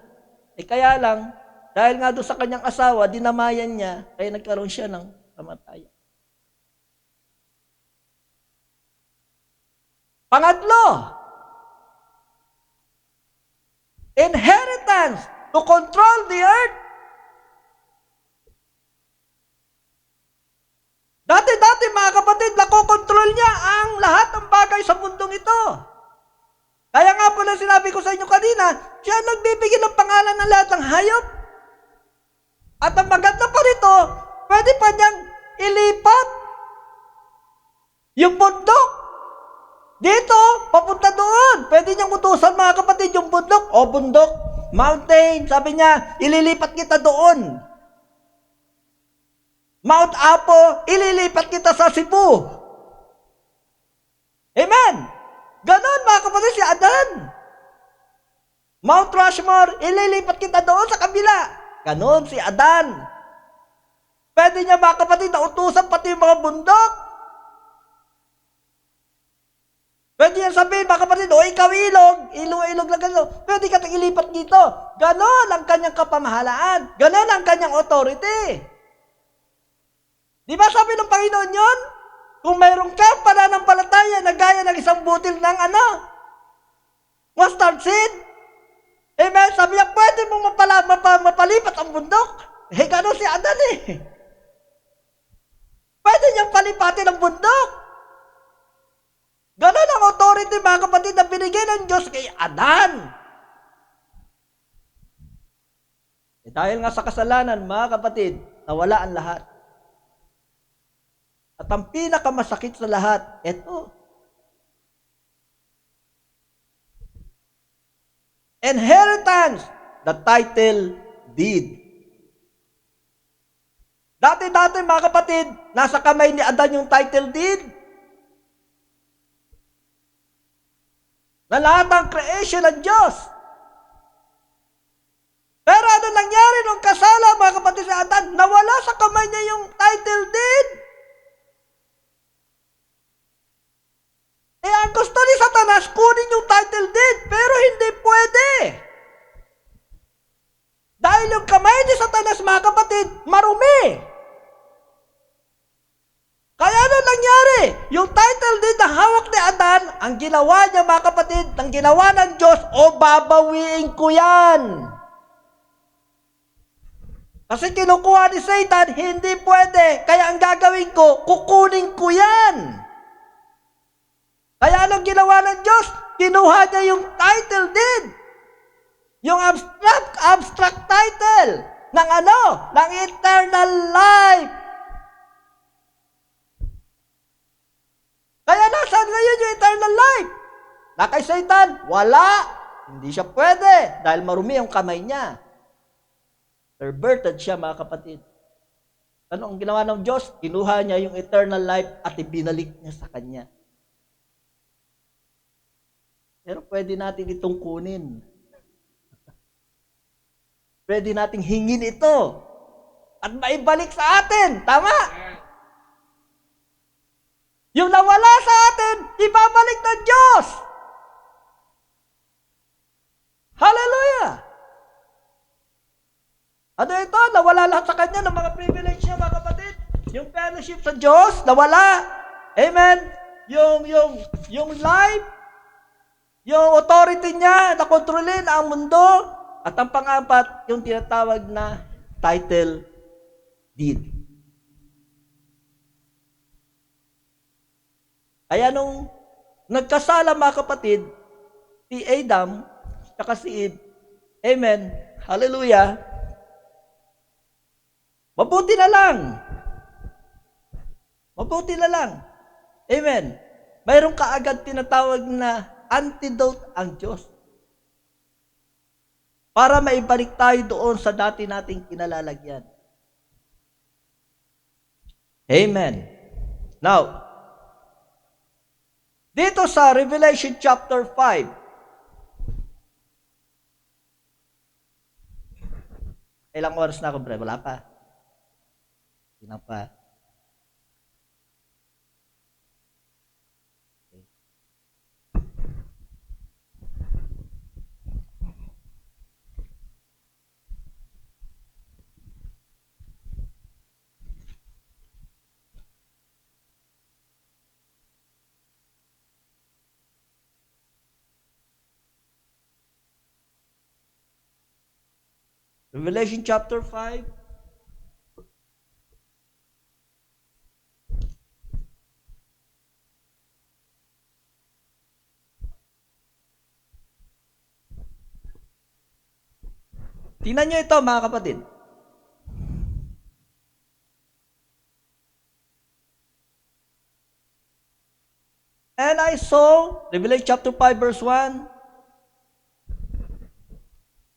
Kaya lang, dahil nga doon sa kanyang asawa, dinamayan niya, kaya nagkaroon siya ng kamatayan. Pangatlo, inheritance to control the earth. Dati-dati, mga kapatid, nakokontrol niya ang lahat ng bagay sa mundong ito. Kaya nga po lang sinabi ko sa inyo kanina, siya nagbibigay ng pangalan ng lahat ng hayop. At ang maganda pa rito, pwede pa niyang ilipat yung bundok. Dito, papunta doon. Pwede niyang utusan mga kapatid yung bundok. O bundok, mountain, sabi niya, ililipat kita doon. Mount Apo, ililipat kita sa Cebu. Amen. Ganon mga kapatid si Adan. Mount Rushmore, ililipat kita doon sa kabila. Ganon si Adan. Pwede niya mga kapatid na utusan pati yung mga bundok. Pwede niya sabihin mga kapatid, o ikaw ilog lang gano'n. Pwede ka ilipat dito. Ganon ang kanyang kapamahalaan. Ganon ang kanyang authority. Di ba sabi ng Panginoon yun? Kung mayroong ka pananampalataya na gaya ng isang butil ng mustard seed. Amen. Sabi niya, pwede mong mapalipat ang bundok. Gano'n si Adan Pwede niyang palipatin ang bundok. Ganon ang authority mga kapatid na binigay ng Diyos kay Adan. Dahil nga sa kasalanan mga kapatid, nawala ang lahat. At ang pinakamasakit sa lahat, ito. Inheritance, the title deed. Dati-dati mga kapatid, nasa kamay ni Adan yung title deed. Na lahat ng creation ng Diyos. Pero ano nangyari nung kasala mga kapatid sa Adan? Nawala sa kamay niya yung title deed. Ang gusto ni Satanas, kunin yung title deed, pero hindi pwede. Dahil yung kamay ni Satanas mga kapatid, marumi. Kaya ano nangyari? Yung title deed na hawak ni Adan, ang ginawa niya mga kapatid, ang ginawa ng Diyos, babawiin ko yan. Kasi kinukuha ni Satan, hindi pwede. Kaya ang gagawin ko, kukunin ko yan. Kaya anong ginawa ng Diyos? Kinuha niya yung title deed. Yung abstract title ng ng eternal life. Kaya nasaan ngayon yung eternal life? Na kay Satan, wala. Hindi siya pwede dahil marumi ang kamay niya. Perverted siya mga kapatid. Ano ang ginawa ng Diyos? Kinuha niya yung eternal life at ibinalik niya sa Kanya. Pero pwede natin itong kunin. Pwede nating hingin ito at maibalik sa atin. Tama? Yung nawala sa atin, ibabalik ng Diyos. Hallelujah! Ano ito? Nawala lahat sa Kanya ng mga privilege niya, mga kapatid. Yung fellowship sa Diyos, nawala. Amen? Yung life, yung authority niya na kontrolin ang mundo. At ang pang-apat, yung tinatawag na title deed. Kaya nung nagkasala mga kapatid, si Adam, saka si Eve, amen, hallelujah, mabuti na lang. Mabuti na lang. Amen. Mayroong kaagad tinatawag na antidote ang Diyos. Para maibalik tayo doon sa dati nating kinalalagyan. Amen. Now, dito sa Revelation chapter 5, ilang oras na ako, bre? Wala pa. Hindi pa. Revelation chapter 5. Tingnan nyo ito mga kapatid. And I saw, Revelation chapter 5 verse 1,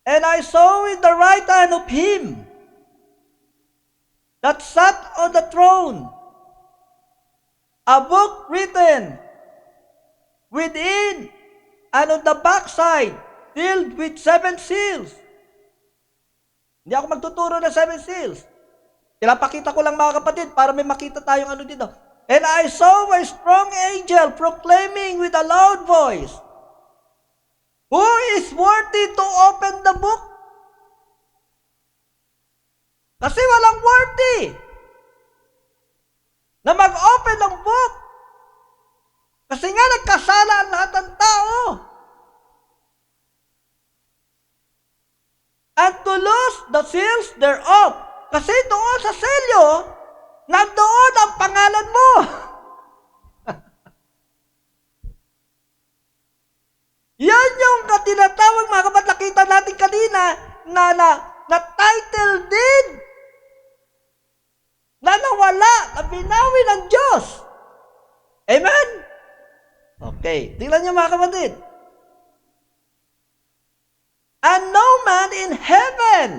and I saw in the right hand of him that sat on the throne a book written within and on the backside, sealed with 7 seals. Hindi ako magtuturo ng 7 seals. Pinapakita ko lang mga kapatid para may makita tayong ano dito. And I saw a strong angel proclaiming with a loud voice, "Who is worthy to open the book?" Kasi walang worthy na mag-open ng book. Kasi nga nagkasala ang lahat ng tao. And to loose the seals thereof. Kasi doon sa selyo, nandoon ang pangalan mo. Yan yung tinatawag mga kapatid, nakita natin kanina na title deed na nawala, na binawi ng Diyos. Amen? Okay, tingnan niyo mga kapatid. And no man in heaven,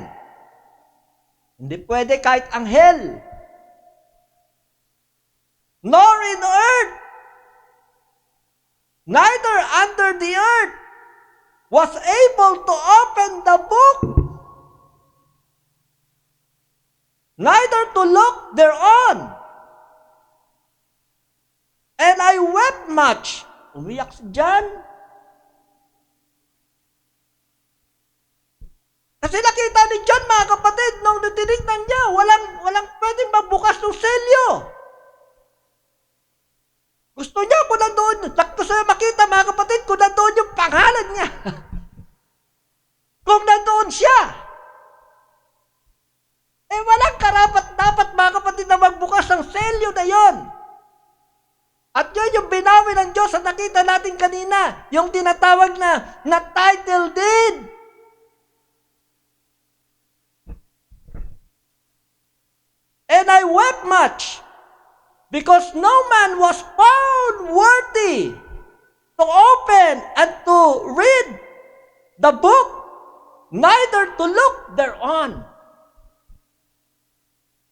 hindi pwede kahit anghel, nor in earth, neither under the earth, was able to open the book, neither to look thereon. And I wept much. Umiyak si John. Kasi nakita ni John, mga kapatid, nung tinignan niya, walang pwedeng magbukas ng selyo. Gusto niya kung nandoon, gusto niya makita, mga kapatid, kung nandoon yung pangalan niya. Kung nandoon siya. Walang karapat-dapat, mga kapatid, na magbukas ng selyo na yon. At yun yung binawi ng Diyos at nakita natin kanina, yung tinatawag na title deed. And I wept much, because no man was found worthy to open and to read the book, neither to look thereon.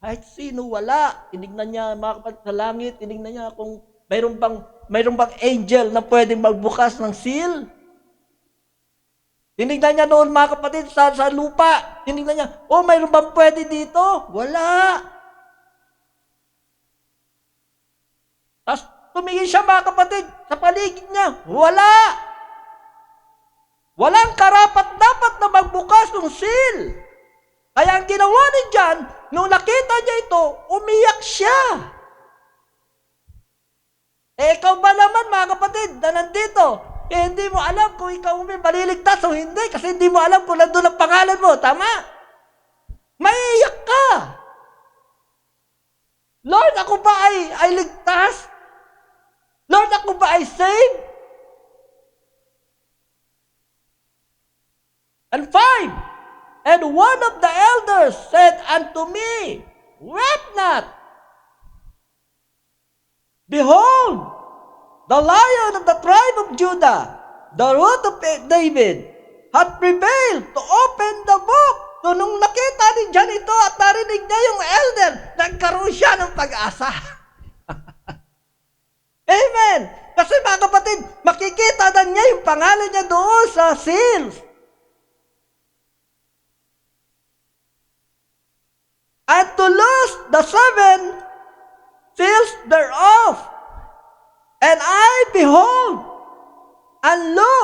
Kahit sino, wala. Tinignan niya, mga kapatid, sa langit, tinignan niya kung mayroon bang angel na pwedeng magbukas ng seal. Tinignan niya noon, mga kapatid, sa lupa. Tinignan niya, mayroon bang pwede dito? Wala. Tapos tumingin siya, mga kapatid, sa paligid niya. Wala. Walang karapat-dapat na magbukas ng seal. Kaya ang ginawa ni John, nung nakita niya ito, umiyak siya. Ikaw ba naman, mga kapatid, na nandito, hindi mo alam kung ikaw maliligtas o hindi, kasi hindi mo alam kung nandun ang pangalan mo. Tama? Maiiyak ka. Lord, ako ba ay ligtas? Lord, ako ba ay saved? And 5, and one of the elders said unto me, weep not. Behold, the Lion of the tribe of Judah, the root of David, hath prevailed to open the book. So, nung nakita ni John ito at narinig niya yung elder, nagkaroon siya ng pag-asa. Amen! Kasi mga kapatid, makikita na niya yung pangalan niya doon sa seals. And to loose the 7 seals thereof. And I behold, and lo,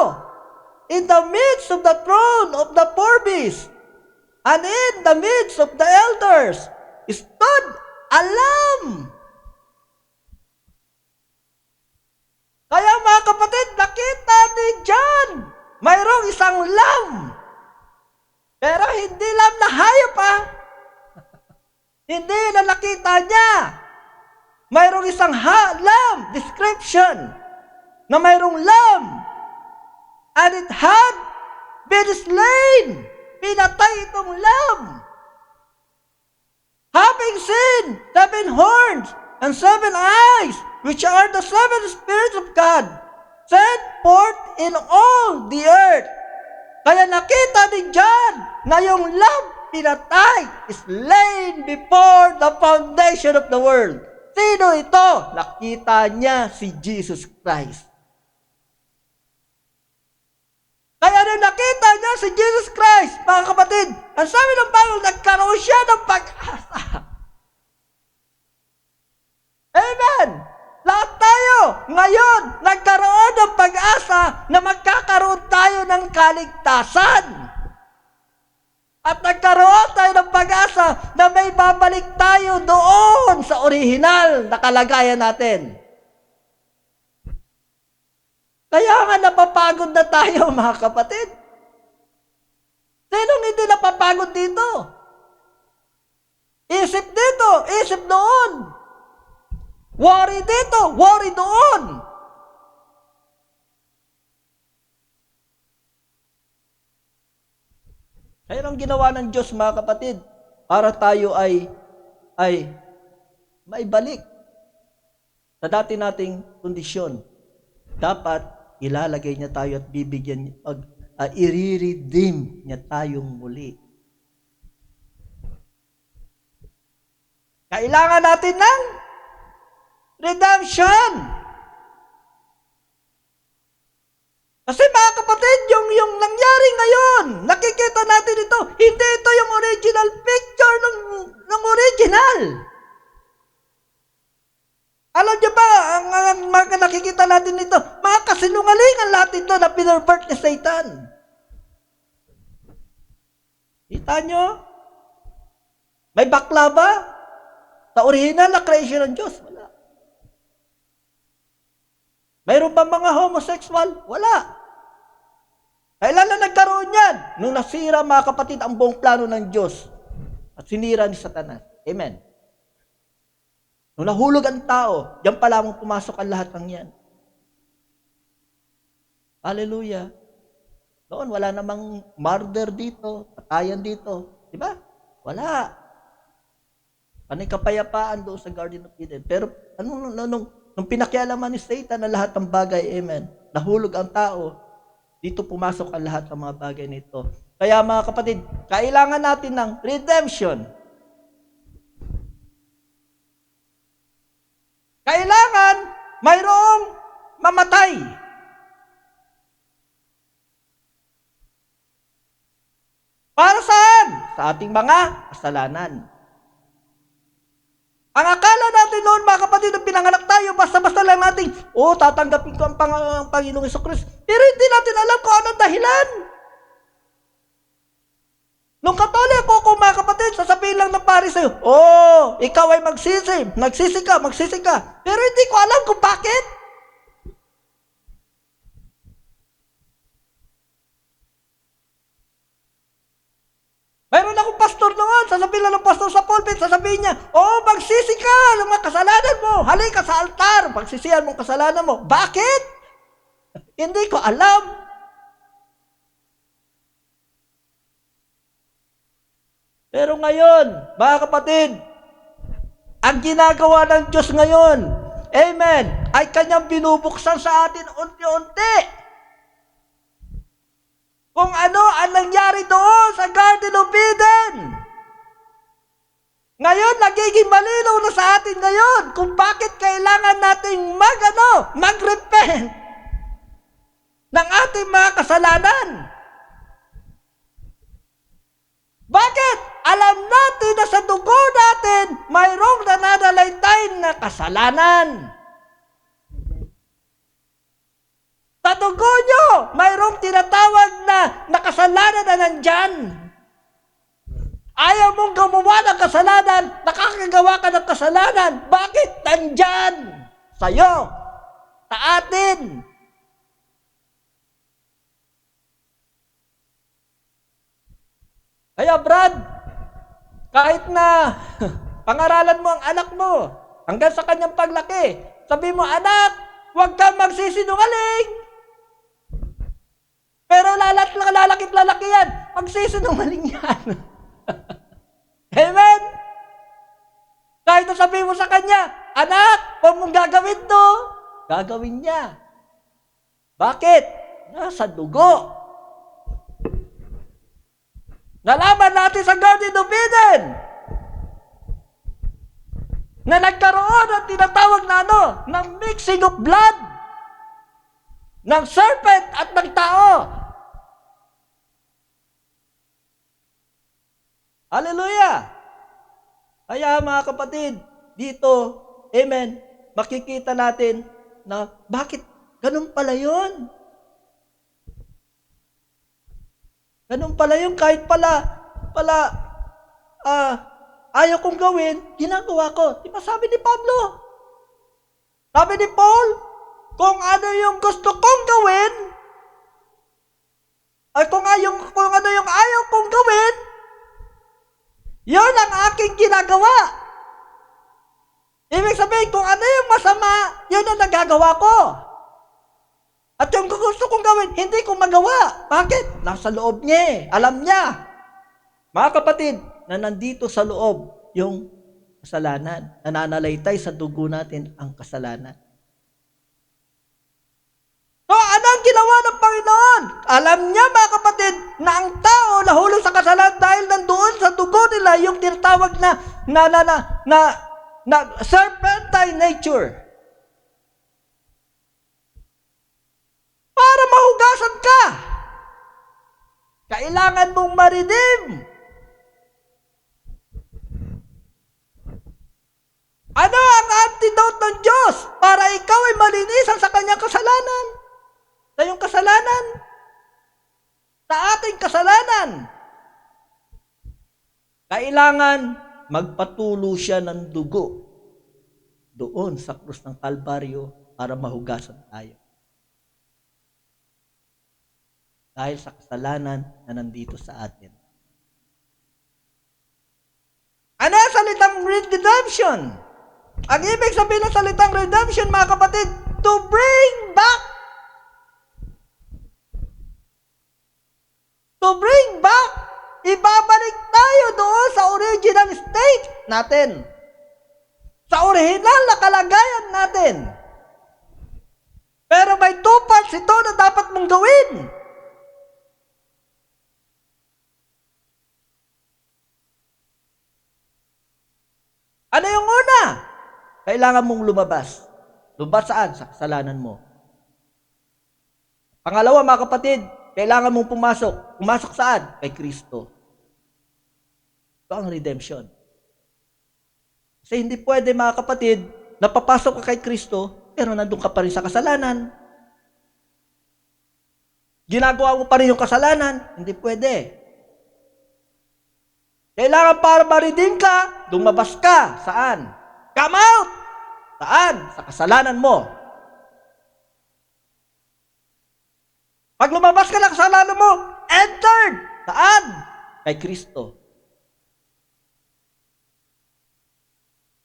in the midst of the throne of the 4 beasts, and in the midst of the elders, stood a lamb. Kaya mga kapatid, nakita ni John, mayroong isang lamb. Pero hindi lamb na hayop Hindi na nakita niya. Mayroong isang lamb, description, na mayroong lamb. And it had been slain. Pinatay itong lamb. Having seen 7 horns and 7 eyes, which are the 7 spirits of God, forth in all the earth. Kaya nakita ni John na yung lamb pinatay is laid before the foundation of the world. Sino ito? Nakita niya si Jesus Christ. Kaya nung nakita niya si Jesus Christ, mga kapatid, ang sabi ng Bible, nagkaroon siya ng pag-asa. Amen! Lahat tayo, ngayon, nagkaroon ng pag-asa na magkakaroon tayo ng kaligtasan. At nagkaroon tayo ng pag-asa na may babalik tayo doon sa orihinal na kalagayan natin. Kaya nga napapagod na tayo, mga kapatid. Sinong hindi napapagod dito? Isip dito, isip doon. Worry dito, worry doon. Kaya ang ginawa ng Diyos, mga kapatid, para tayo ay maibalik sa dati nating kondisyon. Dapat ilalagay niya tayo at bibigyan, i-redeem niya tayong muli. Kailangan natin ng redemption. Kasi mga kapatid, yung nangyari ngayon, nakikita natin ito, hindi ito yung original picture ng original. Alam niyo ba, ang mga nakikita natin ito, mga kasinungalingan lahat ito na pinurvert ni Satan. Kita niyo? May bakla ba? Sa original na creation ng Diyos? Wala. Mayroon ba mga homosexual? Wala. Kailan na nagkaroon yan? Nung nasira, mga kapatid, ang buong plano ng Diyos at sinira ni Satanas. Amen. Nung nahulog ang tao, diyan pa lamang pumasok ang lahat ng yan. Hallelujah. Noon, wala namang murder dito, patayan dito. Di ba? Wala. Panay kapayapaan doon sa Garden of Eden. Pero nung pinakialaman ni Satan na lahat ng bagay, amen, nahulog ang tao, dito pumasok ang lahat ng mga bagay nito. Kaya mga kapatid, kailangan natin ng redemption. Kailangan mayroong mamatay. Para saan? Sa ating mga kasalanan. Ang akala natin noon, mga kapatid, nung pinanganak tayo, basta-basta lang natin, tatanggapin ko ang Panginoong Jesucristo. Pero hindi natin alam kung anong dahilan. Nung Katoliko ko, mga kapatid, sasabihin lang ng pari sa'yo, ikaw ay magsisi ka. Pero hindi ko alam kung bakit. Mayroon akong pastor noon, sasabihin lang ng pastor sa pulpit, sasabihin niya, magsisi ka ng mga kasalanan mo, halika sa altar, pagsisihan mong kasalanan mo. Bakit? Hindi ko alam. Pero ngayon, mga kapatid, ang ginagawa ng Diyos ngayon, amen, ay kanyang binubuksan sa atin unti-unti. Kung ano ang nangyari doon sa Garden of Eden. Ngayon, nagiging malinaw na sa atin ngayon kung bakit kailangan nating mag-repent ng ating mga kasalanan. Bakit? Alam natin na sa dugo natin, mayroong nananalaytay na kasalanan. Sa dugo nyo, mayroong tinatawag na kasalanan na nandyan. Ayaw mong gumawa ng kasalanan, nakakagawa ka ng kasalanan. Bakit? Nandyan. Sa'yo. Sa atin. Kaya Brad, kahit na pangaralan mo ang anak mo, hanggang sa kanyang paglaki, sabi mo, anak, huwag kang magsisinungaling. Pero lalaki yan, magsisinungaling yan. Amen? Kahit na sabi mo sa kanya, anak, huwag mong gagawin to, gagawin niya. Bakit? Nasa dugo. Nalaman natin sa Garden of Eden na nagkaroon ng tinatawag na ng mixing of blood ng serpent at ng tao. Hallelujah! Kaya mga kapatid, dito, amen, makikita natin na bakit ganun pala yun? Ganun pala yun, kahit ayaw kong gawin, ginagawa ko. Di ba sabi ni Pablo? Sabi ni Paul, kung ano yung gusto kong gawin, ay kung ano yung ayaw kong gawin, yun ang aking ginagawa. Ibig sabihin, kung ano yung masama, yun ang nagagawa ko. At yung gusto kong gawin, hindi ko magawa. Bakit? Nasa loob niya eh. Alam niya. Mga kapatid, na nandito sa loob yung kasalanan. Nananalaytay sa dugo natin ang kasalanan. So, ano ang ginawa ng Panginoon? Alam niya, mga kapatid, na ang tao nahulog sa kasalanan dahil nandoon sa dugo nila yung tinatawag na serpentine nature. Para mahugasan ka, kailangan mong ma-redeem. Ano ang antidote ng Diyos para ikaw ay malinisan sa kanyang kasalanan? Sa iyong kasalanan? Sa ating kasalanan? Kailangan magpatulo siya ng dugo doon sa krus ng Kalbaryo para mahugasan tayo. Dahil sa kasalanan na nandito sa atin. Ano ang salitang redemption? Ang ibig sabihin ng salitang redemption, mga kapatid, to bring back. To bring back. Ibabalik tayo doon sa original state natin. Sa original na kalagayan natin. Pero may two parts ito na dapat mong gawin. Ano yung una? Kailangan mong lumabas. Lumabas saan? Sa kasalanan mo. Pangalawa, mga kapatid, kailangan mong pumasok. Pumasok saan? Kay Kristo. Ito ang redemption. Kasi hindi pwede, mga kapatid, na papasok ka kay Kristo, pero nandun ka pa rin sa kasalanan. Ginagawa mo pa rin yung kasalanan. Hindi pwede. Kailangan para ma-redeem ka, lumabas ka. Saan? Come out! Saan? Sa kasalanan mo. Pag lumabas ka ng kasalanan mo, entered! Saan? Kay Kristo.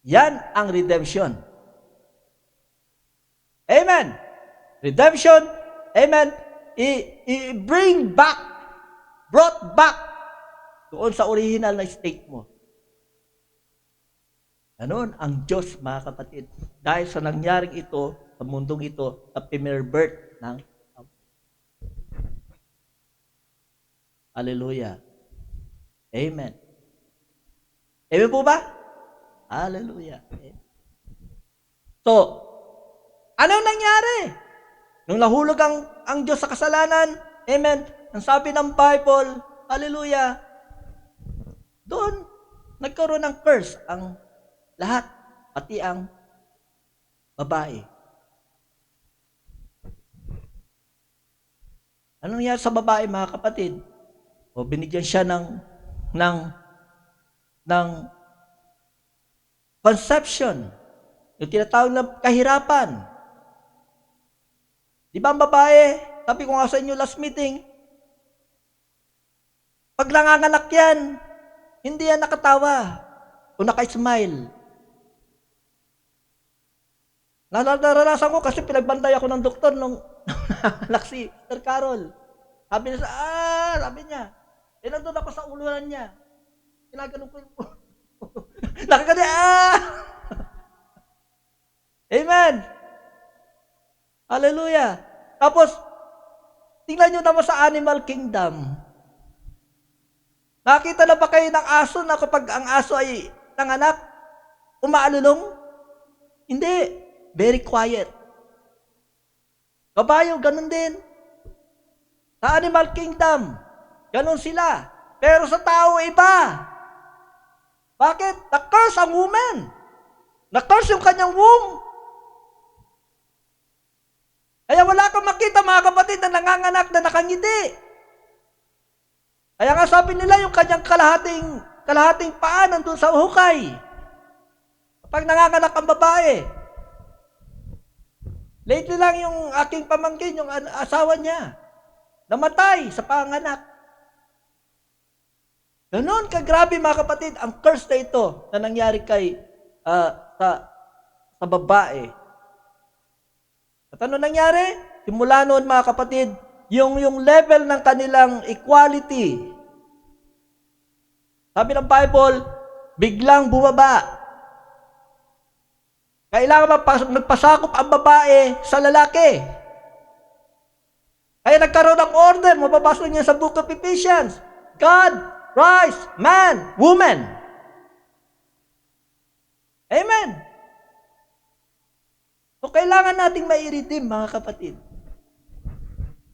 Yan ang redemption. Amen. Redemption, amen, i-bring back, brought back doon sa original na state mo. Ganon ang Diyos, mga kapatid. Dahil sa nangyaring ito, sa mundong ito, sa pinir-birth ng Hallelujah. Amen. Amen po ba? Hallelujah. Amen. So, anong nangyari? Nung nahulog ang Diyos sa kasalanan, amen, ang sabi ng Bible, hallelujah, doon, nagkaroon ng curse ang lahat, pati ang babae. Anong nangyari sa babae, mga kapatid? O binigyan siya ng conception, yung tinatawag na kahirapan. Di ba ang babae, sabi ko nga sa inyo last meeting, pag nanganganak yan, hindi yan nakatawa o naka-smile. Naranasan ko kasi pinagbantay ako ng doktor nung anak si Sir Carol. Sabi niya, nandun ako sa ulunan niya. Kinaganon ko yung nakakadi, Amen. Hallelujah. Tapos, Tingnan nyo naman sa animal kingdom. Nakita na ba kayo ng aso na kapag ang aso ay nanganak, umaalulong? Hindi. Very quiet. Kabayo, ganun din. Sa animal kingdom, ganun sila. Pero sa tao, iba. Bakit? Na-curse ang woman. Na-curse yung kanyang womb. Kaya wala kang makita, mga kapatid, na nanganganak na nakangiti. Kaya nga sabi nila, yung kanyang kalahating paa nandun sa hukay. Kapag nanganganak ang babae. Lately lang yung aking pamangkin, yung asawa niya, namatay sa panganak. Ganon kagrabe, mga kapatid, ang curse na ito na nangyari kay sa babae. At ano nangyari? Simula noon, mga kapatid, yung level ng kanilang equality, sabi ng Bible, biglang bumaba. Kailangan magpasakop ang babae sa lalaki. Kaya nagkaroon ng order, mababasa niya sa Book of Ephesians. God, rise, man, woman. Amen. So, kailangan nating mai-redeem, mga kapatid.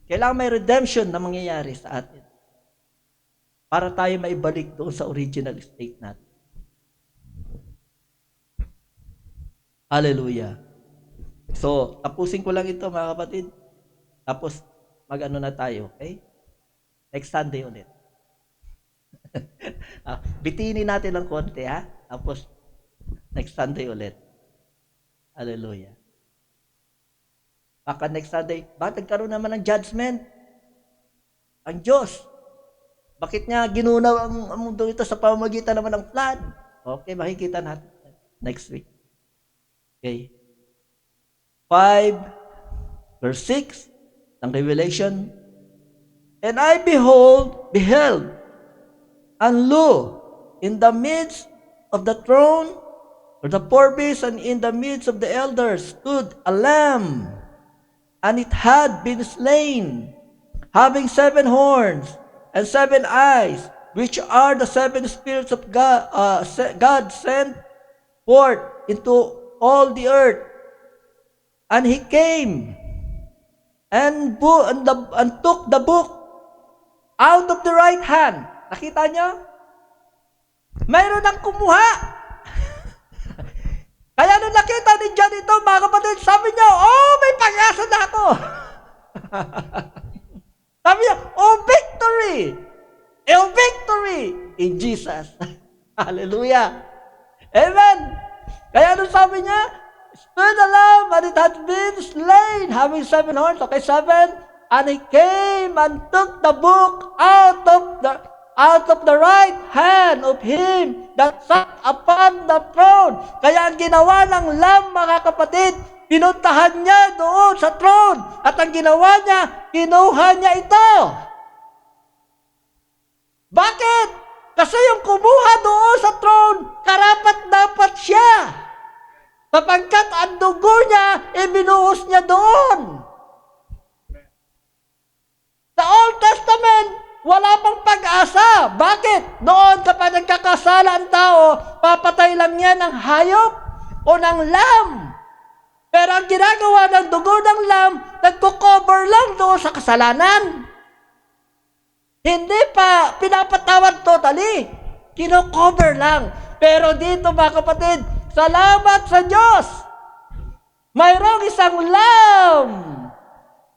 Kailangan may redemption na mangyayari sa atin. Para tayo maibalik doon sa original state natin. Hallelujah. So, tapusin ko lang ito, mga kapatid. Tapos, mag-ano na tayo, okay? Next Sunday ulit. Bitinin natin ng konti, ha? Tapos, next Sunday ulit. Hallelujah. Baka next Sunday, bakit nagkaroon naman ng judgment? Ang Diyos. Bakit niya ginunaw ang mundo ito sa pamamagitan naman ng flood? Okay, makikita natin next week. Okay. 5, verse 6 ng Revelation. And I beheld, and lo, in the midst of the throne, or the four beasts, and in the midst of the elders, stood a lamb, and it had been slain, having 7 horns, and 7 eyes, which are the 7 spirits of God, God sent forth into all the earth. And he came and took the book out of the right hand. Nakita niyo? Mayroon ang kumuha. Kaya nung nakita ni John ito, mga kapatid, sabi niya, oh, may pag-asa na ako. Sabi niya, oh, victory! Oh, victory in Jesus. Hallelujah. Amen. Kaya nung sabi niya, stood the lamb, and it had been slain, having 7 horns. Okay, 7. And he came and took the book out of the right hand of him that sat upon the throne. Kaya ang ginawa ng lamb, mga kapatid, pinuntahan niya doon sa throne. At ang ginawa niya, kinuha niya ito. Bakit? Kasi yung kumuha doon sa throne, karapat-dapat siya. Sapagkat ang dugo niya, ibinuhos niya doon. Sa Old Testament, wala pang pag-asa. Bakit? Noon kapag nagkakasala ang tao, papatay lang niya ng hayop o ng lamb. Pero ang ginagawa ng dugo ng lamb, nagko-cover lang doon sa kasalanan. Hindi pa pinapatawad totally. Kino-cover lang. Pero dito, mga kapatid, salamat sa Diyos. Mayroong isang lamb.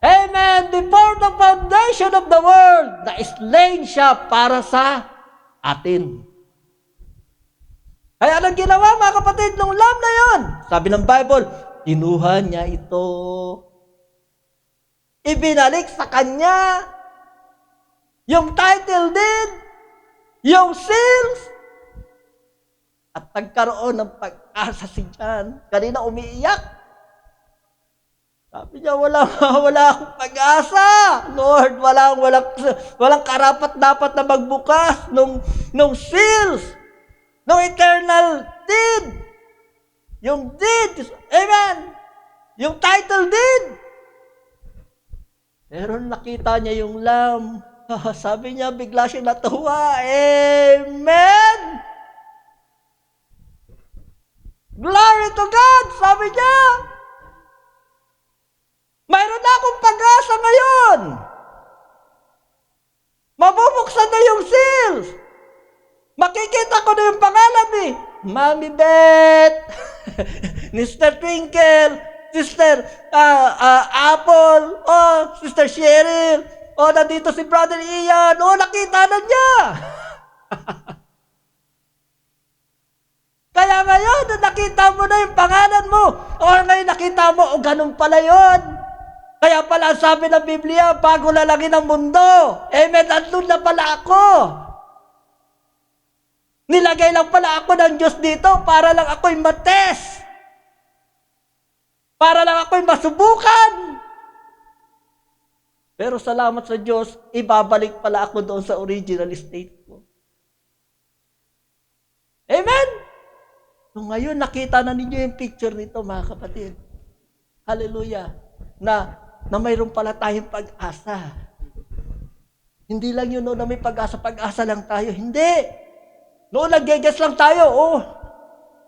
Amen. Before the foundation of the world, na slain siya para sa atin. Kaya anong ginawa, mga kapatid, nung lamb na yon? Sabi ng Bible, kinuha niya ito. Ibinalik sa kanya yung title deed, yung seals, at nagkaroon ng pag-asa si John. Kanina umiiyak. Sabi niya, wala akong pag-asa. Lord, walang karapat-dapat na magbukas nung seals, nung eternal deed. Yung deed, amen. Yung title deed. Pero nakita niya yung lamb. Sabi niya, bigla siya natuwa. Amen! Glory to God! Sabi niya, mayroon na akong pag-asa ngayon. Mabubuksan na yung seals. Makikita ko na yung pangalan ni Mami Beth, Mr. Twinkle, Sister Apple, Sister Cheryl, nandito si Brother Ian, nakita na niya. Kaya ngayon, nakita mo na yung pangalan mo, ngayon nakita mo, ganun pala yun. Kaya pala sabi ng Biblia, bago lalagin ang mundo, amen, andun na pala ako. Nilagay lang pala ako ng Diyos dito para lang ako'y matest. Para lang ako'y masubukan. Pero salamat sa Diyos, ibabalik pala ako doon sa original state ko. Amen? So ngayon, nakita na ninyo yung picture nito, mga kapatid. Hallelujah. Na mayroon pala tayong pag-asa. Hindi lang yun na may pag-asa lang tayo. Hindi. Noon nag-guess lang tayo,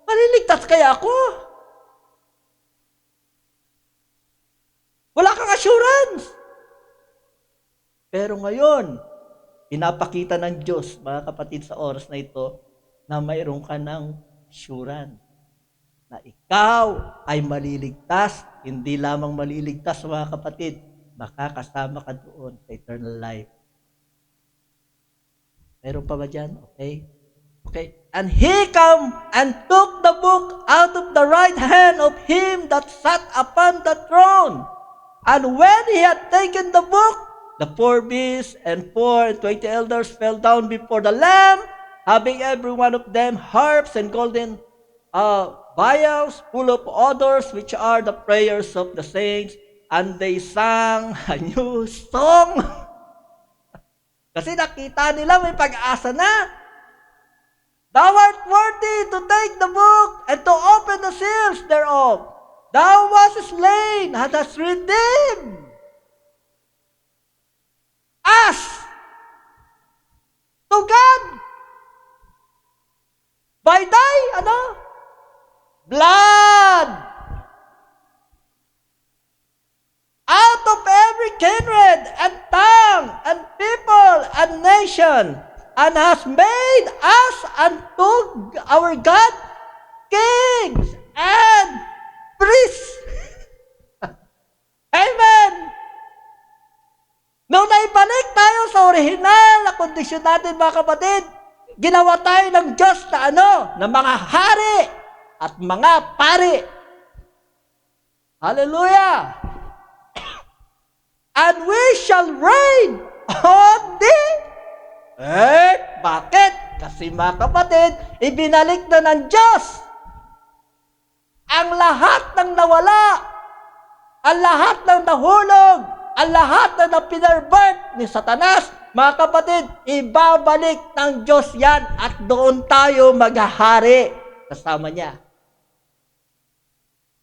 maliligtas kaya ako? Wala kang assurance. Pero ngayon, pinapakita ng Diyos, mga kapatid, sa oras na ito, na mayroon ka ng assurance. Na ikaw ay maliligtas, hindi lamang maliligtas, mga kapatid, makakasama ka doon sa eternal life. Meron pa ba dyan? Okay. And he came and took the book out of the right hand of him that sat upon the throne. And when he had taken the book, the 4 beasts and 24 elders fell down before the Lamb, having every one of them harps and golden vials full of odors, which are the prayers of the saints. And they sang a new song. Kasi nakita nila may pag-asa na. Thou art worthy to take the book and to open the seals thereof. Thou wast slain and hast redeemed us to God by thy blood. Out of every kindred and tongue and people and nation, and has made us unto our God kings and priests. Amen! Nung naibalik tayo sa orihinal na kondisyon natin, mga kapatid, ginawa tayo ng Diyos na na mga hari at mga pari. Hallelujah! And we shall reign on the earth. Bakit? Kasi, mga kapatid, ibinalik na ng Diyos ang lahat ng nawala, ang lahat ng nahulog, ang lahat na pinarbert ni Satanas. Mga kapatid, ibabalik ng Diyos yan at doon tayo maghahari kasama niya.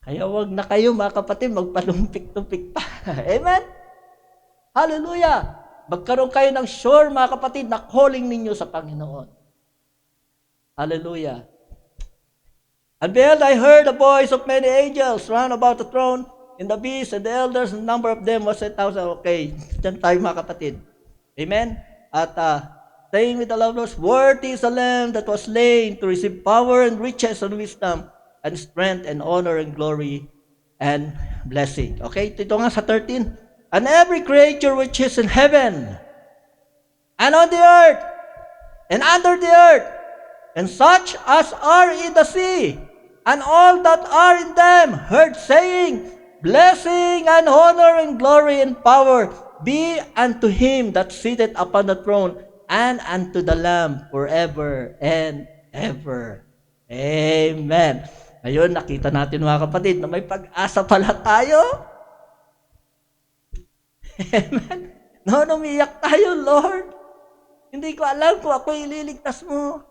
Kaya wag na kayo, mga kapatid, magpalumpik-tumpik pa. Amen? Hallelujah! Magkaroon kayo ng sure, mga kapatid, na calling ninyo sa Panginoon. Hallelujah! And behold, I heard the voice of many angels round about the throne, and the beasts and the elders, and the number of them was 1,000. Okay, dyan tayo, mga kapatid. Amen? At saying with the loud voice, worthy is the Lamb that was slain to receive power and riches and wisdom and strength and honor and glory and blessing. Okay, ito nga sa 13. And every creature which is in heaven, and on the earth, and under the earth, and such as are in the sea, and all that are in them, heard saying, blessing and honor and glory and power be unto him that sitteth upon the throne, and unto the Lamb forever and ever. Amen. Ngayon, nakita natin, mga kapatid, na may pag-asa pala tayo. Amen. Noon umiyak tayo, Lord. Hindi ko alam kung ako ililigtas mo.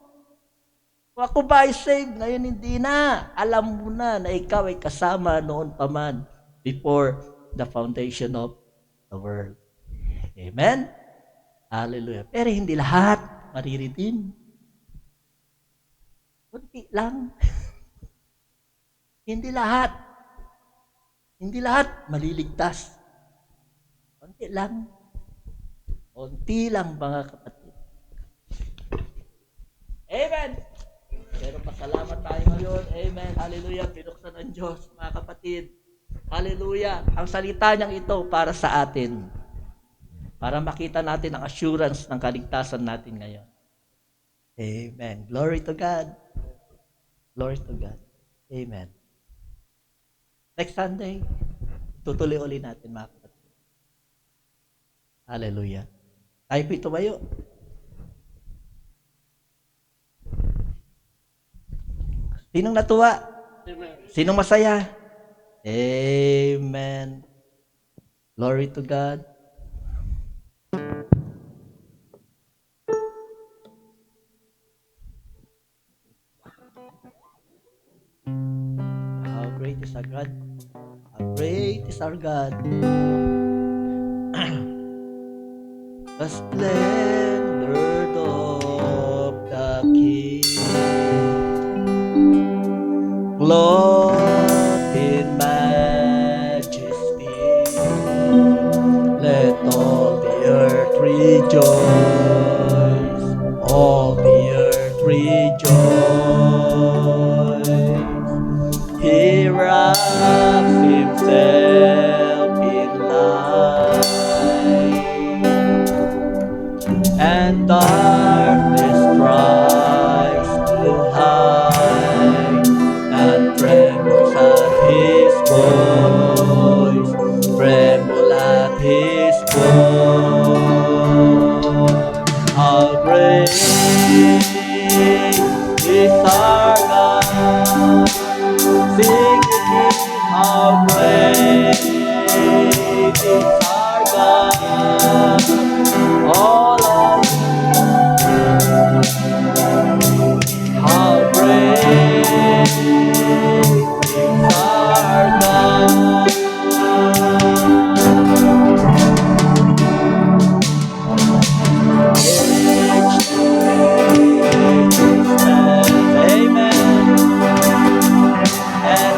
Kung ako ba ay saved, ngayon hindi na. Alam mo na ikaw ay kasama noon pa man before the foundation of the world. Amen? Hallelujah. Pero hindi lahat mariridim. Kunti lang. Hindi lahat. Hindi lahat maliligtas. Kunti lang. Kunti lang, mga kapatid. Amen! Pero pasalamat tayo ngayon. Amen. Hallelujah. Pinuksan ng Diyos, mga kapatid. Hallelujah. Ang salita niyang ito para sa atin. Para makita natin ang assurance ng kaligtasan natin ngayon. Amen. Glory to God. Glory to God. Amen. Next Sunday, tutuloy ulit natin, mga kapatid. Hallelujah. Tayo po tumayo. Sinong natuwa? Amen. Sinong masaya? Amen. Glory to God. How great is our God? How great is our God? The splendor of the King, clothed in majesty. Let all the earth rejoice. All the earth rejoice. He wraps himself in light, and darkness tries to hide, and trembles at his voice, tremble at his voice. How great is our God! Sing with me, how great is our God! All of how great is our God! Amen. And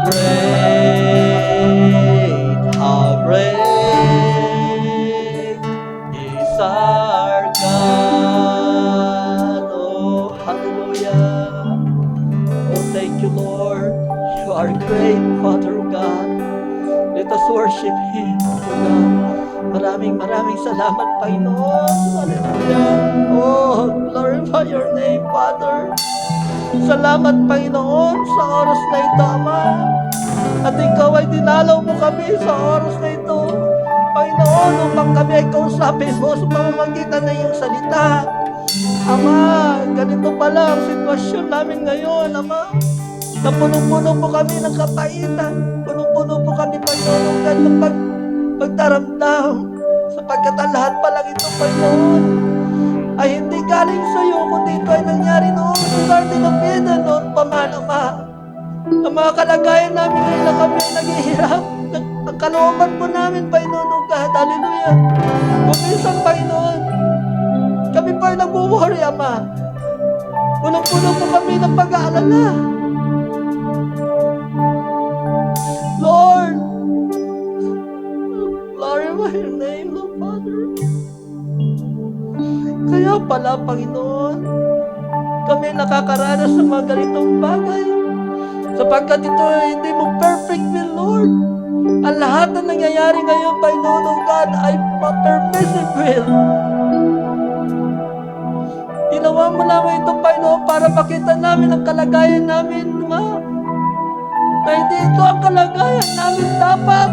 great, how great is our maraming salamat, Panginoon. Hallelujah. Oh, glorify your name, Father. Salamat, Panginoon, sa oras na ito, Ama. At ikaw ay dinalaw mo kami sa oras na ito, Panginoon, upang kami ay kausapin mo sa pamamagitan ng iyong salita. Ama, ganito pala ang sitwasyon namin ngayon, Ama. Na punong-puno po kami ng kapaitan. Punong-puno po kami, Panginoon, ng pagdaramdam. Sapagkat ang lahat pa lang ito, Panginoon, ay hindi galing sa iyo, kundi ito ay nangyari noon sa Garden of Eden, noon pa man, Ama. Ang mga kalagayan namin ngayon na kami ay naghihirap. Ang kalooban po namin, Panginoon, God, hallelujah. Kung minsan, Panginoon, kami po ay nag-worry, Ama. Punong-puno po kami ng pag-aalala. Lord, glorify your name, Lord Father. Kaya pala, Panginoon, kami nakakaranas ng mga ganitong bagay. Sapagkat ito ay hindi mo perfect will, Lord. Ang lahat na nangyayari ngayon, Panginoon, oh God, ay permissive will. Ginawa mo namin ito, Panginoon, para makita namin ang kalagayan namin, Ma. Na hindi ito ang kalagayan namin dapat.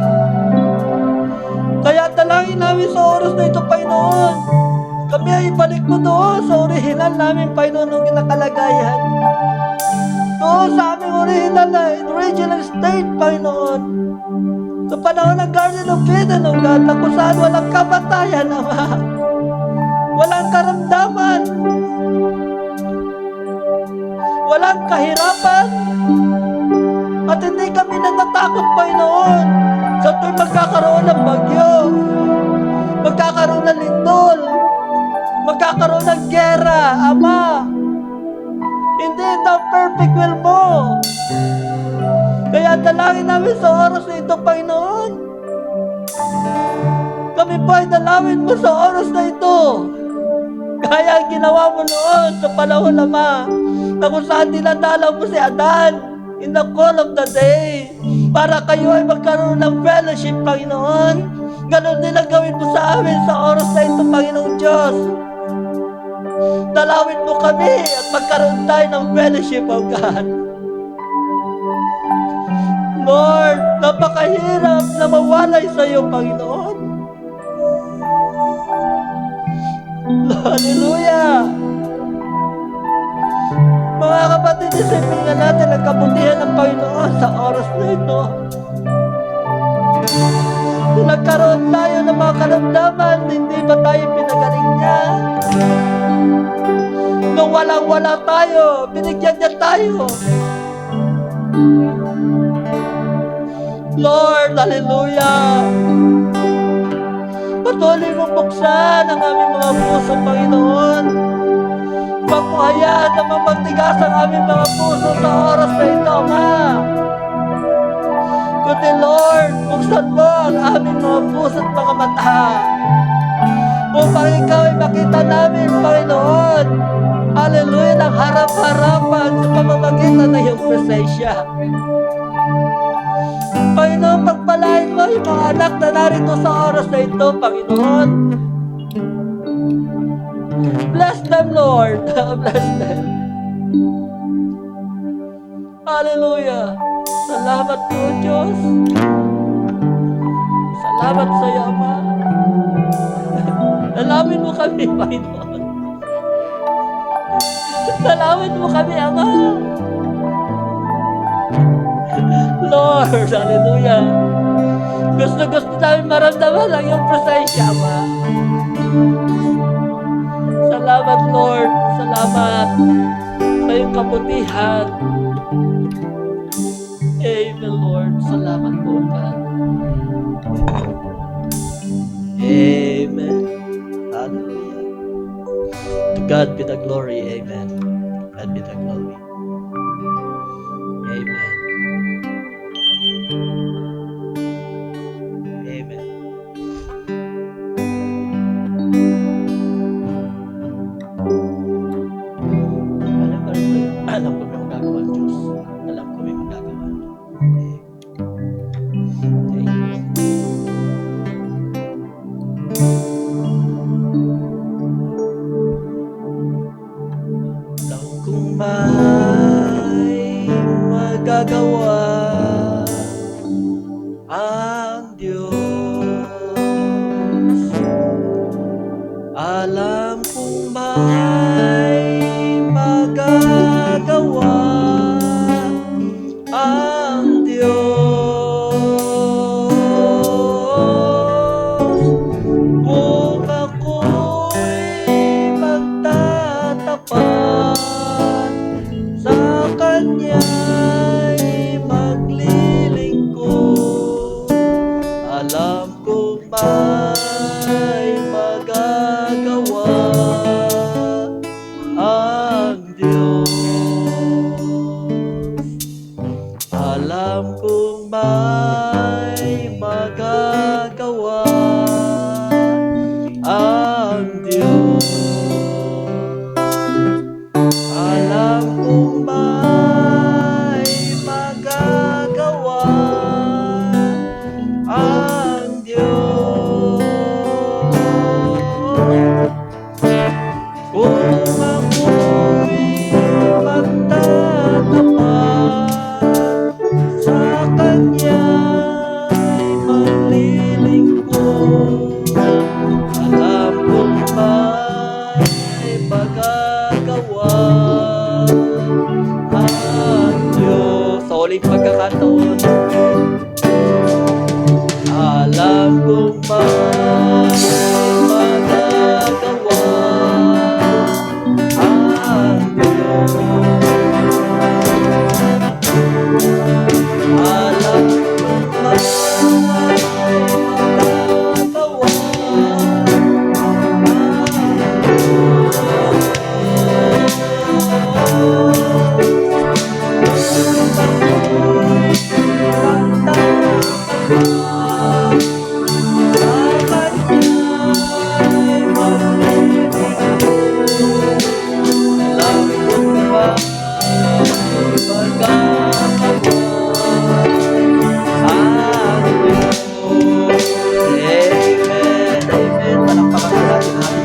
Kaya dalangin namin sa oras na ito, Panginoon. Kami ay ibalik mo doon sa original namin, Panginoon, ng kinakalagayan. Doon sa aming original state, Panginoon. Sa panahon ng Garden of Eden, oh God, na kung saan walang kamatayan, Ama. Walang karamdaman. Walang kahirapan. At hindi kami natatakot, Panginoon, sa tuwing magkakaroon ng bagyo, magkakaroon ng lindol, magkakaroon ng gera, Ama. Hindi ito ang perfect will mo. Kaya dalangin namin sa oras na ito, Panginoon. Kami po ay dalawin mo sa oras na ito. Kaya ang ginawa mo noon sa panahon, Ama, na kung saan dinadalaw mo si Adan in the cool of the day para kayo ay magkaroon ng fellowship, Panginoon. Ganon din ang gawin mo sa amin sa oras na ito, Panginoong Diyos. Dalawin mo kami at magkaroon tayo ng fellowship, oh God. Lord, napakahirap na mawalay sa iyo, Panginoon. Hallelujah! Mga kapatid, isipin nga natin ang kabutihan ng Panginoon sa oras na ito. Kung nagkaroon tayo ng mga karamdaman, hindi ba tayo pinagaling niya? Nung walang-wala tayo, binigyan niya tayo. Lord, hallelujah! Patuloy mong buksan ang aming mga puso, Panginoon. Huwag mo hayaan na mamagtigas ang aming mga puso sa oras na ito, Ama. Kundi, Lord, buksan mo ang aming mga puso at mga mata. Upang ikaw ay makita namin, Panginoon. Hallelujah, ng harap-harapan sa pamamagitan ng iyong presensya. Panginoon, pagpalain mo yung mga anak na narito sa oras na ito, Panginoon. Bless them, Lord. Bless them. Hallelujah. Salamat po, Diyos. Salamat sa iyo, Ama. Dalawin mo kami, Panginoon. Dalawin mo kami, Ama. Lord, hallelujah. Gusto namin maramdaman ang iyong presensya, Ama. Salamat, Lord. Salamat sa iyong kabutihan. Amen, Lord. Salamat po, God. Amen. Hallelujah. To God be the glory. Amen. To God be the glory. Amen. Amen. Alam ko may magagawa ang Diyos. Alam ko may magagawa. Thank you. Alam kong may magagawa ang Diyos. Alam kong may magagawa ang Diyos. Kung ako'y magtatapat sa Kanya'y maglilingkod, alam kong may magagawa ang Diyos. Alam kong may magagawa ang Diyos. Alam kong may magagawa ang Diyos. Kung ako'y magtatapat sa Kanya'y maglilingkod, alam kong may magagawa ang Diyos. Sa uling pagkakataon, alam kong may magagawa ang Diyos. Alam kong may magagawa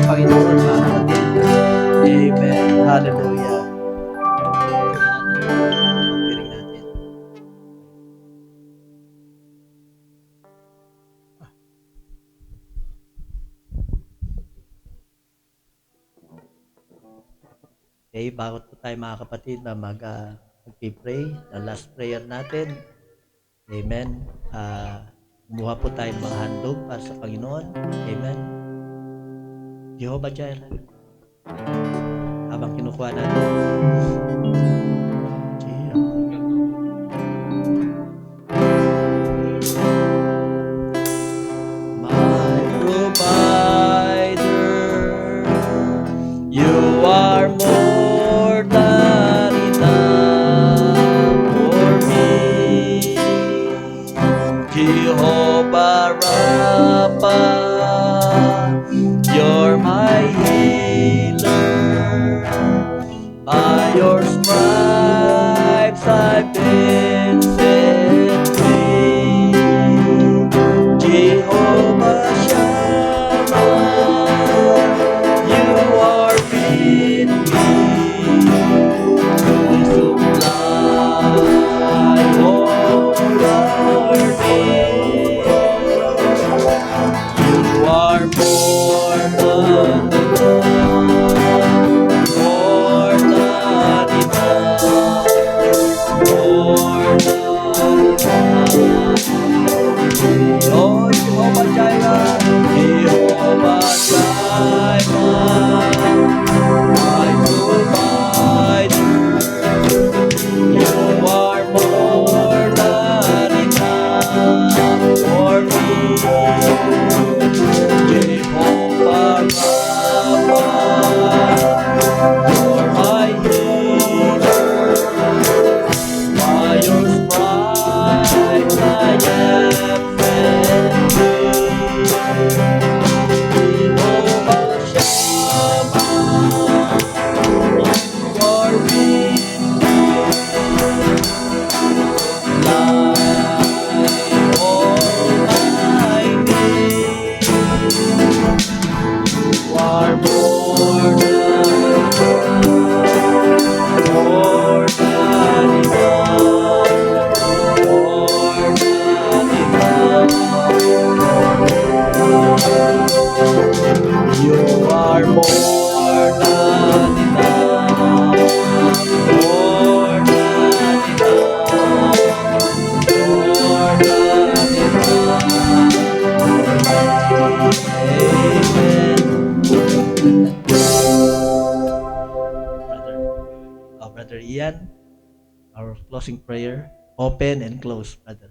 Hallelujah. Piring natin. Okay, bago po tayo mga kapatid na mag-pray, the last prayer natin. Amen. Kumuha po tayo ng mga handog para sa Panginoon. Amen. Jehovah Jireh. Habang kinukuha natin. My provider, you are more than enough for me. Jehovah Rapha, you're my healer. By your stripes I've been set free. Jehovah Shammah, you are with me. You supply all our needs. You are more than oh, Jehovah Jireh, Jehovah Jireh, my provider, you are more than enough for me. are more than enough, more than enough, more than enough. You are more than enough, more than enough, more than enough. Amen. Brother Ian, our closing prayer. Open and close, brother.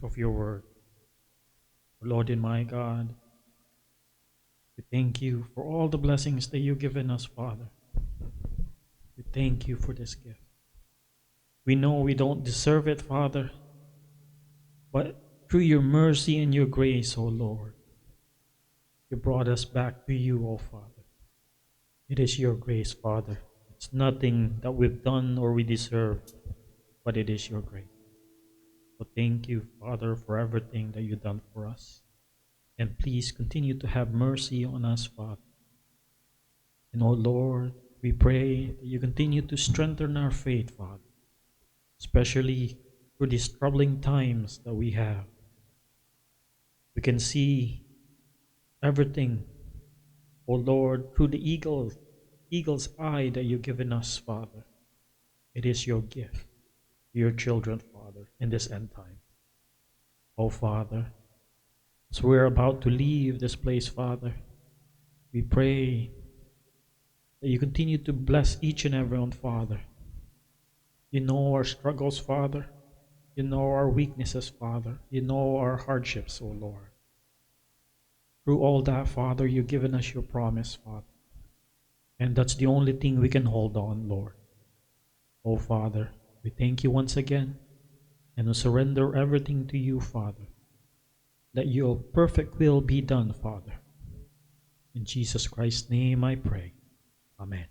Of your word. Lord and my God, we thank you for all the blessings that you've given us, Father. We thank you for this gift. We know we don't deserve it, Father, but through your mercy and your grace, O Lord, you brought us back to you, O Father. It is your grace, Father. It's nothing that we've done or we deserve, but it is your grace. So thank you, Father, for everything that you've done for us. And please continue to have mercy on us, Father. And oh Lord, we pray that you continue to strengthen our faith, Father, especially through these troubling times that we have. We can see everything, oh Lord, through the eagle's eye that you've given us, Father. It is your gift to your children, Father, in this end time. Oh Father, as we're about to leave this place, Father, we pray that you continue to bless each and every one, Father. You know our struggles, Father. You know our weaknesses, Father. You know our hardships, O Lord. Through all that, Father, you've given us your promise, Father. And that's the only thing we can hold on, Lord. Oh, Father, we thank you once again and we surrender everything to you, Father. That your perfect will be done, Father. In Jesus Christ's name I pray. Amen.